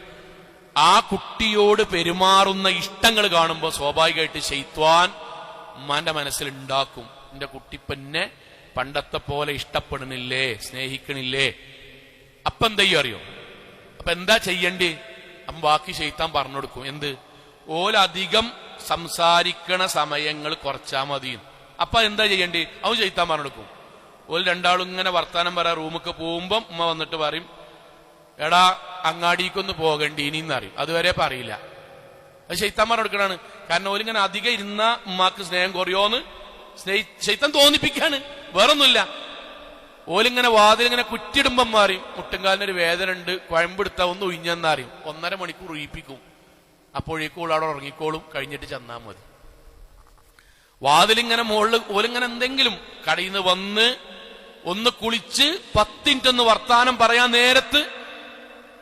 ആ കുട്ടിയോട് പെരുമാറുന്ന ഇഷ്ടങ്ങൾ കാണുമ്പോൾ സ്വാഭാവികമായിട്ട് ശൈത്വാൻ ഉമ്മാന്റെ മനസ്സിൽ ഉണ്ടാക്കും, എന്റെ കുട്ടിപ്പന്നെ പണ്ടത്തെ പോലെ ഇഷ്ടപ്പെടണില്ലേ, സ്നേഹിക്കണില്ലേ. അപ്പൊ എന്തെയ്യും അറിയോ? അപ്പൊ എന്താ ചെയ്യണ്ടേ? അപ്പം ബാക്കി ശൈത്താൻ പറഞ്ഞു കൊടുക്കും. എന്ത്? ഓലധികം സംസാരിക്കണ സമയങ്ങൾ കുറച്ചാ മതി. അപ്പൊ എന്താ ചെയ്യണ്ടേ? അവൻ ശൈത്താൻ പറഞ്ഞു കൊടുക്കും. ഓല് രണ്ടാളും ഇങ്ങനെ വർത്താനം പറയാ റൂമൊക്കെ പോകുമ്പം ഉമ്മ വന്നിട്ട് പറയും, എടാ അങ്ങാടിക്കൊന്ന് പോകണ്ടേ ഇനിന്നറിയും. അതുവരെ പറയില്ല. അത് ശൈത്താൻ പറഞ്ഞു കൊടുക്കണാണ്. കാരണം ഓലിങ്ങനെ അധികം ഇരുന്ന ഉമ്മാക്ക് സ്നേഹം കുറയോന്ന് ശൈത്താൻ തോന്നിപ്പിക്കാണ്, വേറൊന്നുമില്ല. ഓലിങ്ങനെ വാതിലിങ്ങനെ കുറ്റിടുമ്പം മാറി മുട്ടുംകാലിനൊരു വേദന ഉണ്ട്, കുഴമ്പെടുത്താ ഒന്ന് ഒഴിഞ്ഞെന്നറിയും. 1.5 മണിക്കൂർ ഒഴിപ്പിക്കും. അപ്പോഴേക്കും അവിടെ ഉറങ്ങിക്കോളും, കഴിഞ്ഞിട്ട് ചെന്നാൽ മതി. വാതിലിങ്ങനെ മുകളിൽ ഓലിങ്ങനെ എന്തെങ്കിലും കടയിൽ നിന്ന് വന്ന് ഒന്ന് കുളിച്ച് 10 മിനിറ്റ് ഒന്ന് വർത്താനം പറയാൻ നേരത്ത്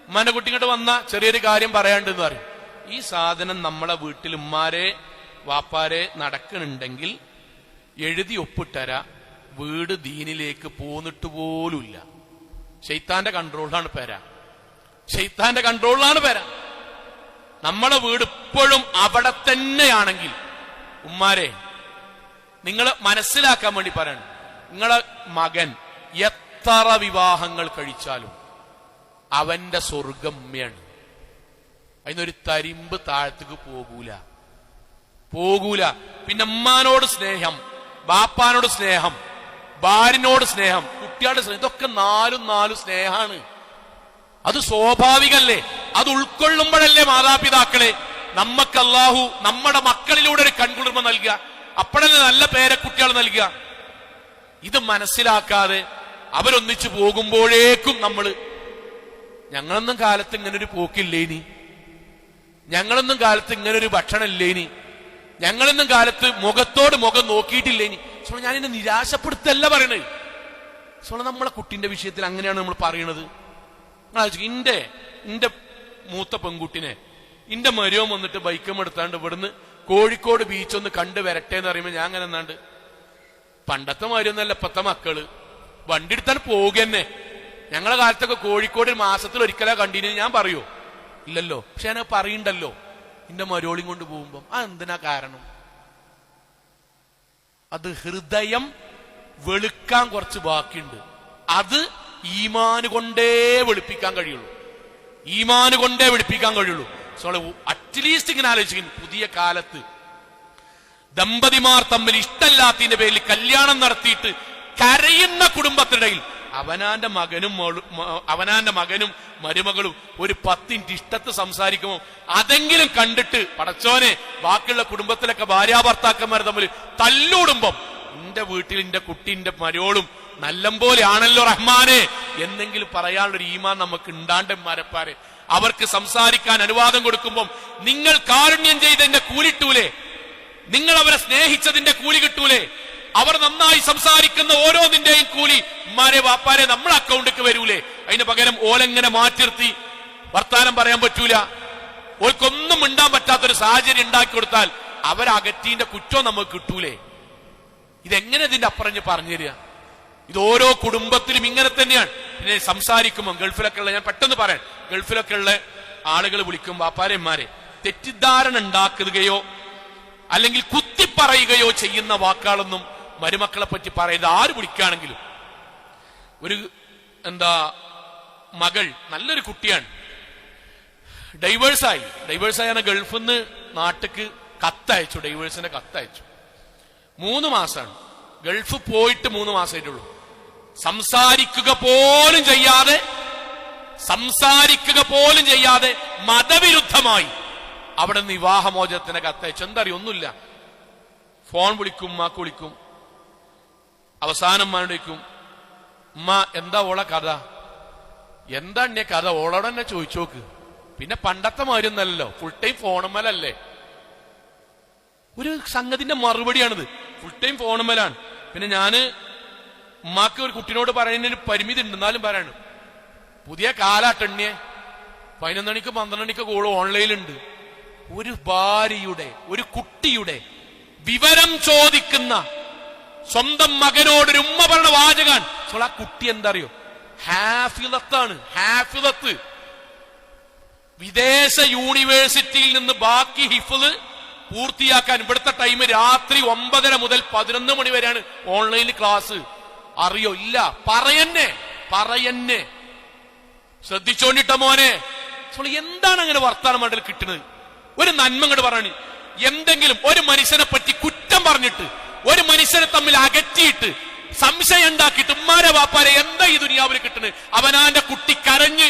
ഉമ്മാന്റെ കുട്ടി ഇങ്ങോട്ട് വന്ന ചെറിയൊരു കാര്യം പറയാണ്ടെന്ന് പറയും. ഈ സാധനം നമ്മളെ വീട്ടിൽ ഉമ്മാരെ വാപ്പാരെ നടക്കണുണ്ടെങ്കിൽ എഴുതി ഒപ്പിട്ടരാ, വീട് ദീനിലേക്ക് പോന്നിട്ട് പോലുമില്ല. ശൈത്താന്റെ കൺട്രോളിലാണ് പേര, ശൈത്താന്റെ കൺട്രോളിലാണ് പേര. നമ്മളെ വീട് ഇപ്പോഴും അവിടെ തന്നെയാണെങ്കിൽ ഉമ്മാരെ നിങ്ങൾ മനസ്സിലാക്കാൻ വേണ്ടി പറയണം, നിങ്ങളെ മകൻ എത്ര വിവാഹങ്ങൾ കഴിച്ചാലും അവന്റെ സ്വർഗം ഉമ്മയാണ്. അതിനൊരു തരിമ്പ് താഴത്തേക്ക് പോകൂല. പിന്നെ ഉമ്മാനോട് സ്നേഹം, ബാപ്പാനോട് സ്നേഹം, ഭാര്യനോട് സ്നേഹം, കുട്ടികളുടെ സ്നേഹം, ഇതൊക്കെ നാലും സ്നേഹാണ്. അത് സ്വാഭാവികല്ലേ? അത് ഉൾക്കൊള്ളുമ്പോഴല്ലേ മാതാപിതാക്കളെ നമ്മക്ക് അല്ലാഹു നമ്മുടെ മക്കളിലൂടെ ഒരു കൺകുളിർമ നൽകുക, അപ്പോഴല്ലേ നല്ല പേരക്കുട്ടികൾ നൽകുക. ഇത് മനസ്സിലാക്കാതെ അവരൊന്നിച്ചു പോകുമ്പോഴേക്കും ഞങ്ങളൊന്നും കാലത്ത് ഇങ്ങനൊരു പോക്കില്ലേനി, ഞങ്ങളൊന്നും കാലത്ത് ഇങ്ങനൊരു ഭക്ഷണം ഇല്ലേനി, ഞങ്ങളൊന്നും കാലത്ത് മുഖത്തോട് മുഖം നോക്കിയിട്ടില്ലേനി. ഞാൻ എന്നെ നിരാശപ്പെടുത്തല്ല പറയണത്. നമ്മളെ കുട്ടിന്റെ വിഷയത്തിൽ അങ്ങനെയാണ് നമ്മൾ പറയണത്. ഇന്റെ മൂത്ത പെൺകുട്ടിനെ ഇന്റെ മരുവൻ വന്നിട്ട് ബൈക്കും എടുത്താണ്ട് ഇവിടുന്ന് കോഴിക്കോട് ബീച്ചൊന്ന് കണ്ടു വരട്ടെ എന്ന് പറയുമ്പോ ഞാൻ അങ്ങനെ എന്നാണ്ട്, പണ്ടത്തെ മരുവൊന്നല്ല ഇപ്പത്തെ മക്കള്, വണ്ടി എടുത്താൽ പോകുന്നെ. ഞങ്ങളെ കാലത്തൊക്കെ കോഴിക്കോട് മാസത്തിൽ ഒരിക്കലാ കണ്ടിന് ഞാൻ പറയോ? ഇല്ലല്ലോ. പക്ഷെ ഞാൻ പറയണ്ടല്ലോ എന്റെ മരോളിയും കൊണ്ട് പോകുമ്പോ. എന്തിനാ കാരണം? അത് ഹൃദയം വെളുക്കാൻ കുറച്ച് ബാക്കിയുണ്ട്. അത് ഈമാന് കൊണ്ടേ വെളുപ്പിക്കാൻ കഴിയുള്ളൂ. അറ്റ്ലീസ്റ്റ് ഇങ്ങനെ ആലോചിക്കുന്നു, പുതിയ കാലത്ത് ദമ്പതിമാർ തമ്മിൽ ഇഷ്ടമില്ലാത്തതിന്റെ പേരിൽ കല്യാണം നടത്തിയിട്ട് കരയുന്ന കുടുംബത്തിനിടയിൽ അവനാന്റെ മകനും മരുമകളും ഒരു 10 മിനിറ്റ് ഇഷ്ടത്ത് സംസാരിക്കുമോ അതെങ്കിലും കണ്ടിട്ട് പടച്ചോനെ ബാക്കിയുള്ള കുടുംബത്തിലൊക്കെ ഭാര്യാഭർത്താക്കന്മാർ തമ്മിൽ തല്ലൂടുമ്പം എന്റെ വീട്ടിൽ എന്റെ കുട്ടിന്റെ മരോളും നല്ലപോലെ ആണല്ലോ റഹ്മാനെ എന്നെങ്കിലും പറയാനുള്ളൊരു ഈമാൻ നമുക്ക് ഉണ്ടാണ്ട് മരപ്പാരെ. അവർക്ക് സംസാരിക്കാൻ അനുവാദം കൊടുക്കുമ്പം നിങ്ങൾ കാരുണ്യം ചെയ്തതിന്റെ കൂലിട്ടൂലേ? നിങ്ങൾ അവരെ സ്നേഹിച്ചതിന്റെ കൂലി കിട്ടൂലേ? അവർ നന്നായി സംസാരിക്കുന്ന ഓരോന്നിന്റെയും കൂലി ഉമ്മാരെ വാപ്പാരെ നമ്മുടെ അക്കൗണ്ടിലേക്ക് വരൂലേ? അതിന് പകരം ഓലെങ്ങനെ മാറ്റിർത്തി വർത്താനം പറയാൻ പറ്റൂല, ഓൽക്കൊന്നും മിണ്ടാൻ പറ്റാത്തൊരു സാഹചര്യം ഉണ്ടാക്കി കൊടുത്താൽ അവരകറ്റീന്റെ കുറ്റം നമുക്ക് കിട്ടൂലേ? ഇതെങ്ങനെ ഇതിന്റെ അപ്പുറഞ്ഞ് പറഞ്ഞു തരിക? ഇത് ഓരോ കുടുംബത്തിലും ഇങ്ങനെ തന്നെയാണ്. പിന്നെ സംസാരിക്കുമ്പോൾ ഗൾഫിലൊക്കെ ഉള്ള, ഞാൻ പെട്ടെന്ന് പറയാൻ, ഗൾഫിലൊക്കെ ഉള്ള ആളുകൾ വിളിക്കും വാപ്പാരെമാരെ തെറ്റിദ്ധാരണ ഉണ്ടാക്കുകയോ അല്ലെങ്കിൽ കുത്തിപ്പറയുകയോ ചെയ്യുന്ന വാക്കുകളൊന്നും മരുമക്കളെ പറ്റി പറയുന്നത് ആര് വിളിക്കുകയാണെങ്കിലും. ഒരു മകൾ നല്ലൊരു കുട്ടിയാണ്, ഡൈവേഴ്സായി ഗൾഫിൽ നിന്ന് നാട്ടിക്ക് കത്തയച്ചു, ഡൈവേഴ്സിന്റെ കത്തയച്ചു. 3 മാസമാണ് ഗൾഫ് പോയിട്ട്, 3 മാസമായിട്ടുള്ളൂ. സംസാരിക്കുക പോലും ചെയ്യാതെ മതവിരുദ്ധമായി അവിടെ വിവാഹമോചനത്തിന് കത്തയച്ചു. എന്താ അറിയോ? ഒന്നുമില്ല, ഫോൺ വിളിക്കും, മാക്ക് വിളിക്കും, അവസാനം വിളിക്കും, ഉമ്മ എന്താ ഓളെ കഥ, എന്താ എന്നെ കഥ, ഓളോട് തന്നെ ചോദിച്ചോക്ക്. പിന്നെ പണ്ടത്തെ മാതിരിയൊന്നല്ലോ, ഫുൾ ടൈം ഫോണുമ്മലല്ലേ. ഒരു സംഗതിന്റെ മറുപടിയാണിത്, ഫുൾ ടൈം ഫോണുമ്മലാണ്. പിന്നെ ഞാന് ഉമ്മാക്ക് ഒരു കുട്ടിനോട് പറയുന്നതിന് പരിമിതി ഉണ്ട്, എന്നാലും പറയണം. പുതിയ കാലാട്ടെണ്ണിയെ 11 മണിക്ക് 12 മണിക്ക് കോള് ഓൺലൈനിലുണ്ട്. ഒരു ഭാര്യയുടെ, ഒരു കുട്ടിയുടെ വിവരം ചോദിക്കുന്ന സ്വന്തം മകനോടൊരു ഉമ്മ പറഞ്ഞ വാചകാൻ. ആ കുട്ടി എന്താ അറിയോ, ഹാഫിളത്താണ്, ഹാഫിളത്ത്. വിദേശ യൂണിവേഴ്സിറ്റിയിൽ നിന്ന് ബാക്കി ഹിഫ്ള് പൂർത്തിയാക്കാൻ ഇവിടുത്തെ ടൈം രാത്രി 9:30 മുതൽ 11 മണി വരെയാണ് ഓൺലൈനിൽ ക്ലാസ്. അറിയോ? ഇല്ല. പറയന്നെ ശ്രദ്ധിച്ചോണ്ടിട്ട മോനെ. എന്താണ് അങ്ങനെ വർത്താനം മണ്ഡലം കിട്ടുന്നത്? ഒരു നന്മ ഇങ്ങോട്ട് പറയണി. എന്തെങ്കിലും ഒരു മനുഷ്യനെ പറ്റി കുറ്റം പറഞ്ഞിട്ട്, ഒരു മനുഷ്യനെ തമ്മിൽ അകറ്റിയിട്ട്, സംശയം ഉണ്ടാക്കിയിട്ട് ഉമ്മാരെ വാപ്പാരെ എന്താ ഈ ദുനിയാവിൽ കിട്ടുന്നത്? അവനാന്റെ കുട്ടി കരഞ്ഞ്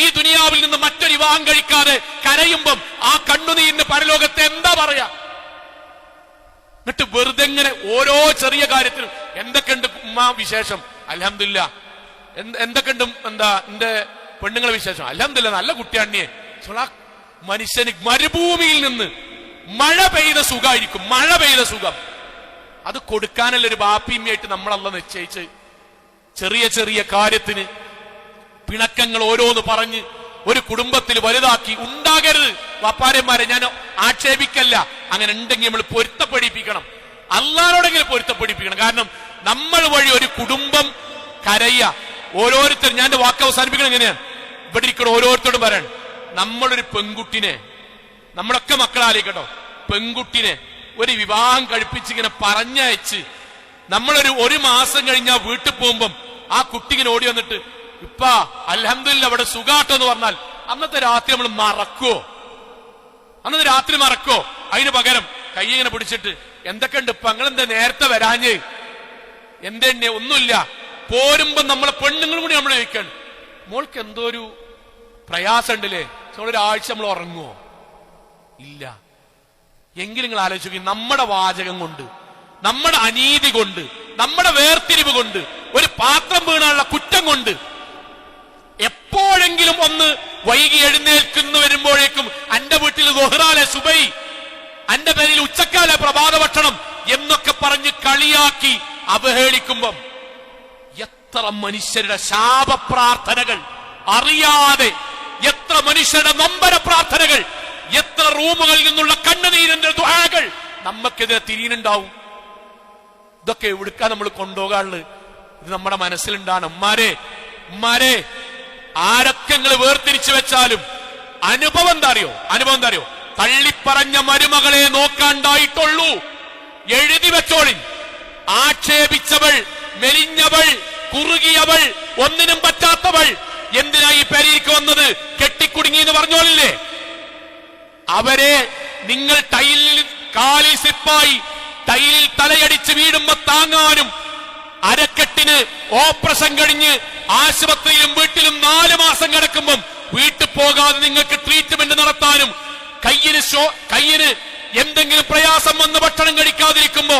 ഈ ദുനിയാവിൽ നിന്ന് മറ്റൊരു വിവാഹം കഴിക്കാതെ കരയുമ്പം ആ കണ്ണുനീരിന് പരലോകത്തെ എന്താ പറയാ? എന്നിട്ട് വെറുതെ ഇങ്ങനെ ഓരോ ചെറിയ കാര്യത്തിനും എന്തൊക്കെയുണ്ട് ഉമ്മ വിശേഷം, അൽഹംദുലില്ലാ. എന്തൊക്കെയുണ്ട് എന്താ എന്റെ പെണ്ണുങ്ങളെ വിശേഷം, അൽഹംദുലില്ലാ, നല്ല കുട്ടിയാണിയെ. മനുഷ്യന് മരുഭൂമിയിൽ നിന്ന് മഴ പെയ്ത സുഖമായിരിക്കും, മഴ പെയ്ത സുഖം. അത് കൊടുക്കാനല്ല ഒരു ബാപ്പിയമ്മയായിട്ട് നമ്മളല്ല നിശ്ചയിച്ച്. ചെറിയ ചെറിയ കാര്യത്തിന് പിണക്കങ്ങൾ ഓരോന്ന് പറഞ്ഞ് ഒരു കുടുംബത്തിൽ വലുതാക്കി ഉണ്ടാകരുത്. വാപ്പാരന്മാരെ ഞാൻ ആക്ഷേപിക്കല്ല, അങ്ങനെ ഉണ്ടെങ്കിൽ നമ്മൾ പൊരുത്തപ്പെടിപ്പിക്കണം, അള്ളാഹുവോടെങ്കിലും പൊരുത്തപ്പെടിപ്പിക്കണം. കാരണം നമ്മൾ വഴി ഒരു കുടുംബം കരയ. ഓരോരുത്തരും, ഞാൻ എന്റെ വാക്ക് അവസാനിപ്പിക്കണം എങ്ങനെയാണ്, ഇവിടെ ഇരിക്കണം ഓരോരുത്തരോടും പറയണം. നമ്മളൊരു പെൺകുട്ടിനെ, നമ്മളൊക്കെ മക്കളാലേക്കട്ടോ, പെൺകുട്ടിനെ ഒരു വിവാഹം കഴിപ്പിച്ചിങ്ങനെ പറഞ്ഞയച്ച് നമ്മളൊരു മാസം കഴിഞ്ഞാൽ വീട്ടിൽ പോകുമ്പം ആ കുട്ടിങ്ങനെ ഓടി വന്നിട്ട് ഇപ്പാ അൽഹംദുലില്ലാ അവിടെ സുഖാട്ടോ എന്ന് പറഞ്ഞാൽ അന്നത്തെ രാത്രി നമ്മൾ മറക്കോ? അന്നത്തെ രാത്രി മറക്കോ? അതിന് പകരം കൈ ഇങ്ങനെ പിടിച്ചിട്ട് എന്തൊക്കെയുണ്ട് ഇപ്പൊ, അങ്ങനെന്താ നേരത്തെ വരാഞ്ഞ്, എന്തെന്നെ ഒന്നുമില്ല. പോരുമ്പോ നമ്മളെ പെണ്ണുങ്ങളും കൂടി നമ്മളെ ചോദിക്കണം, മോൾക്ക് എന്തോ ഒരു പ്രയാസം ഉണ്ടല്ലേ, ഒരാഴ്ച നമ്മൾ ഉറങ്ങുവോ? ഇല്ല. എങ്കിലും നിങ്ങൾ ആലോചിക്കും, നമ്മുടെ വാചകം കൊണ്ട്, നമ്മുടെ അനീതി കൊണ്ട്, നമ്മുടെ വേർതിരിവ് കൊണ്ട്, ഒരു പാത്രം വീണാനുള്ള കുറ്റം കൊണ്ട് എപ്പോഴെങ്കിലും ഒന്ന് വൈകി എഴുന്നേൽക്കുന്നു വരുമ്പോഴേക്കും അന്റെ വീട്ടിൽ ദുഹ്റാലെ സുബൈ, അന്റെ പേരിൽ ഉച്ചക്കാല പ്രഭാത ഭക്ഷണം എന്നൊക്കെ പറഞ്ഞ് കളിയാക്കി അവഹേളിക്കുമ്പം എത്ര മനുഷ്യരുടെ ശാപപ്രാർത്ഥനകൾ അറിയാതെ, എത്ര മനുഷ്യരുടെ നൊമ്പര പ്രാർത്ഥനകൾ, എത്ര റൂമുകളിൽ നിന്നുള്ള കണ്ണുനീരിന്റെ ദുആകൾ നമുക്കെതിരെ തിരിയുന്നുണ്ടാവും. ഇതൊക്കെ എവിടുക്കാ നമ്മൾ കൊണ്ടുപോകാനുള്ളത്? ഇത് നമ്മുടെ മനസ്സിലുണ്ടാണ്. ഉമ്മാരെ ആരൊക്കെ നിങ്ങൾ വേർതിരിച്ചു വെച്ചാലും അനുഭവം എന്താ അറിയോ? തള്ളിപ്പറഞ്ഞ മരുമകളെ നോക്കാണ്ടായിട്ടുള്ളൂ. എഴുതി വെച്ചോളിൻ. ആക്ഷേപിച്ചവൾ, മെലിഞ്ഞവൾ, കുറുകിയവൾ, ഒന്നിനും പറ്റാത്തവൾ എന്തിനാ ഈ പെരയിലേക്ക് വന്നത്, കെട്ടിക്കുടുങ്ങി എന്ന് പറഞ്ഞോളില്ലേ? അവരെ നിങ്ങൾ ടൈലിൽ കാലിൽ സിപ്പായി ടൈലിൽ തലയടിച്ച് വീടുമ്പോ താങ്ങാനും, അരക്കെട്ടിന് ഓപ്പറേഷൻ കഴിഞ്ഞ് ആശുപത്രിയിലും വീട്ടിലും 4 മാസം കിടക്കുമ്പം വീട്ടിൽ പോകാതെ നിങ്ങൾക്ക് ട്രീറ്റ്മെന്റ് നടത്താനും, കയ്യിന് എന്തെങ്കിലും പ്രയാസം വന്ന് ഭക്ഷണം കഴിക്കാതിരിക്കുമ്പോ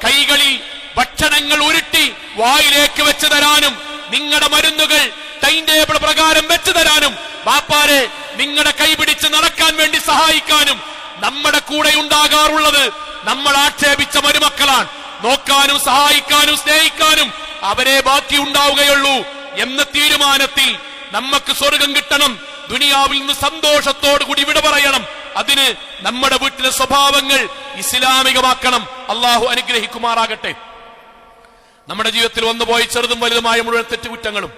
കൈകളിൽ ഭക്ഷണങ്ങൾ ഉരുട്ടി വായിലേക്ക് വെച്ച് തരാനും, നിങ്ങളുടെ മരുന്നുകൾ ടൈം ടേബിൾ പ്രകാരം വെച്ചു തരാനും, ബാപ്പാരെ നിങ്ങളുടെ കൈപിടിച്ച് നടക്കാൻ വേണ്ടി സഹായിക്കാനും നമ്മുടെ കൂടെ ഉണ്ടാകാറുള്ളത് നമ്മൾ ആക്ഷേപിച്ച മരുമക്കളാണ്. നോക്കാനും സഹായിക്കാനും സ്നേഹിക്കാനും അവരെ ബാക്കി ഉണ്ടാവുകയുള്ളൂ എന്ന തീരുമാനത്തിൽ നമുക്ക് സ്വർഗം കിട്ടണം, ദുനിയാവിൽ നിന്ന് സന്തോഷത്തോടു കൂടി വിട പറയണം. അതിന് നമ്മുടെ വീട്ടിലെ സ്വഭാവങ്ങൾ ഇസ്ലാമികമാക്കണം. അള്ളാഹു അനുഗ്രഹിക്കുമാറാകട്ടെ. നമ്മുടെ ജീവിതത്തിൽ വന്നുപോയി ചെറുതും വലുതുമായ മുഴുവൻ തെറ്റുകുറ്റങ്ങളും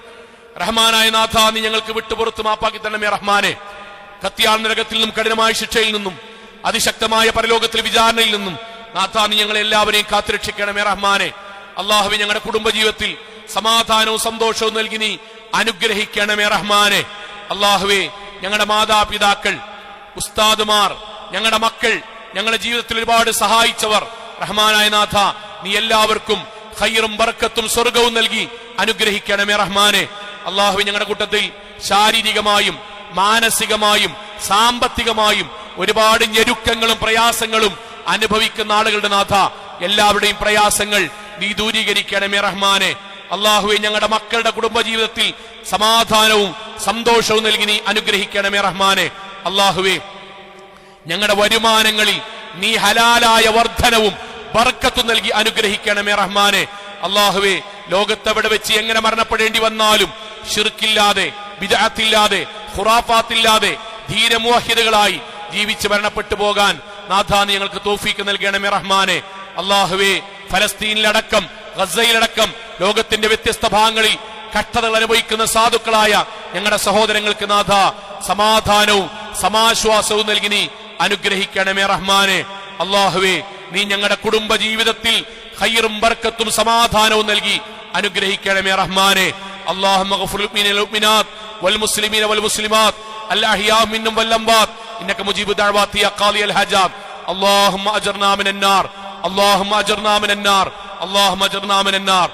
റഹ്മാനായ നാഥ നീ ഞങ്ങൾക്ക് വിട്ടുപുറത്ത് മാപ്പാക്കി തരണമേ റഹ്മാനെ. കത്തിയാൽ നരകത്തിൽ നിന്നും കഠിനമായ ശിക്ഷയിൽ നിന്നും അതിശക്തമായ പരലോകത്തിലെ വിചാരണയിൽ നിന്നും നാഥ നീ ഞങ്ങളെ എല്ലാവരെയും കാത്തുരക്ഷിക്കണമേ റഹ്മാനെ. അള്ളാഹുവേ ഞങ്ങളുടെ കുടുംബജീവിതത്തിൽ സമാധാനവും സന്തോഷവും നൽകി നീ അനുഗ്രഹിക്കണമേ റഹ്മാനെ. അള്ളാഹുവേ ഞങ്ങളുടെ മാതാപിതാക്കൾ, ഉസ്താദുമാർ, ഞങ്ങളുടെ മക്കൾ, ഞങ്ങളുടെ ജീവിതത്തിൽ ഒരുപാട് സഹായിച്ചവർ റഹ്മാനായ നാഥ നീ എല്ലാവർക്കും ഖൈറും ബർക്കത്തും സ്വർഗവും നൽകി അനുഗ്രഹിക്കണമേ റഹ്മാനെ. അള്ളാഹുവേ ഞങ്ങളുടെ കൂട്ടത്തിൽ ശാരീരികമായും മാനസികമായും സാമ്പത്തികമായും ഒരുപാട് ഞെരുക്കങ്ങളും പ്രയാസങ്ങളും അനുഭവിക്കുന്ന ആളുകളുടെ നാഥ എല്ലാവരുടെയും പ്രയാസങ്ങൾ നീ ദൂരീകരിക്കണമേ റഹ്മാനെ. അള്ളാഹുവെ ഞങ്ങളുടെ മക്കളുടെ കുടുംബജീവിതത്തിൽ സമാധാനവും സന്തോഷവും നൽകി നീ അനുഗ്രഹിക്കണമേ റഹ്മാനെ. അള്ളാഹുവെ ഞങ്ങളുടെ വരുമാനങ്ങളിൽ നീ ഹലാലായ വർധനവും ബർക്കത്തും നൽകി അനുഗ്രഹിക്കണമേ റഹ്മാനെ. അള്ളാഹുവെ ലോകത്തെവിടെ വെച്ച് എങ്ങനെ മരണപ്പെടേണ്ടി വന്നാലും ശിർക്കില്ലാതെ, ബിദ്അത്തില്ലാതെ, ഖുറാഫാത്തില്ലാതെ ധീരമുവഹിദുകളായി ജീവിച്ച് മരണപ്പെട്ടു പോകാൻ നാഥാ നീ ഞങ്ങൾക്ക് തൗഫീക്ക് നൽകണമേ റഹ്മാനെ. അള്ളാഹുവെ ഫലസ്തീനിലടക്കം ഗസയിലടക്കം ലോകത്തിന്റെ വ്യത്യസ്ത ഭാഗങ്ങളിൽ കഷ്ടതകൾ അനുഭവിക്കുന്ന സാധുക്കളായ ഞങ്ങളുടെ സഹോദരങ്ങൾക്ക് നാഥ സമാധാനവും സമാശ്വാസവും നൽകി നീ അനുഗ്രഹിക്കണമേ റഹ്മാനെ. അള്ളാഹുവെ നീ ഞങ്ങളുടെ കുടുംബ ജീവിതത്തിൽ ഖൈറും ബർക്കത്തും സമാധാനവും നൽകി അനുഗ്രഹിക്കണമേ റഹ്മാനെ. അല്ലാഹുമ്മ ഗ്ഫിർ ലിൽ മുഅ്മിനാത്ത് വൽ മുസ്ലിമീന വൽ മുസ്ലിമാത്ത് അൽ അഹ്യാഉ മിൻഹും വൽ അംവാത് ഇന്നക മുജീബു ദഅവാതി യാ ഖാദിയൽ ഹജാബ്. അല്ലാഹുമ്മ അജ്ർനാ മിനൻ നാർ, അല്ലാഹുമ്മ അജ്ർനാ മിനൻ നാർ, അല്ലാഹുമ്മ അജ്ർനാ മിനൻ നാർ.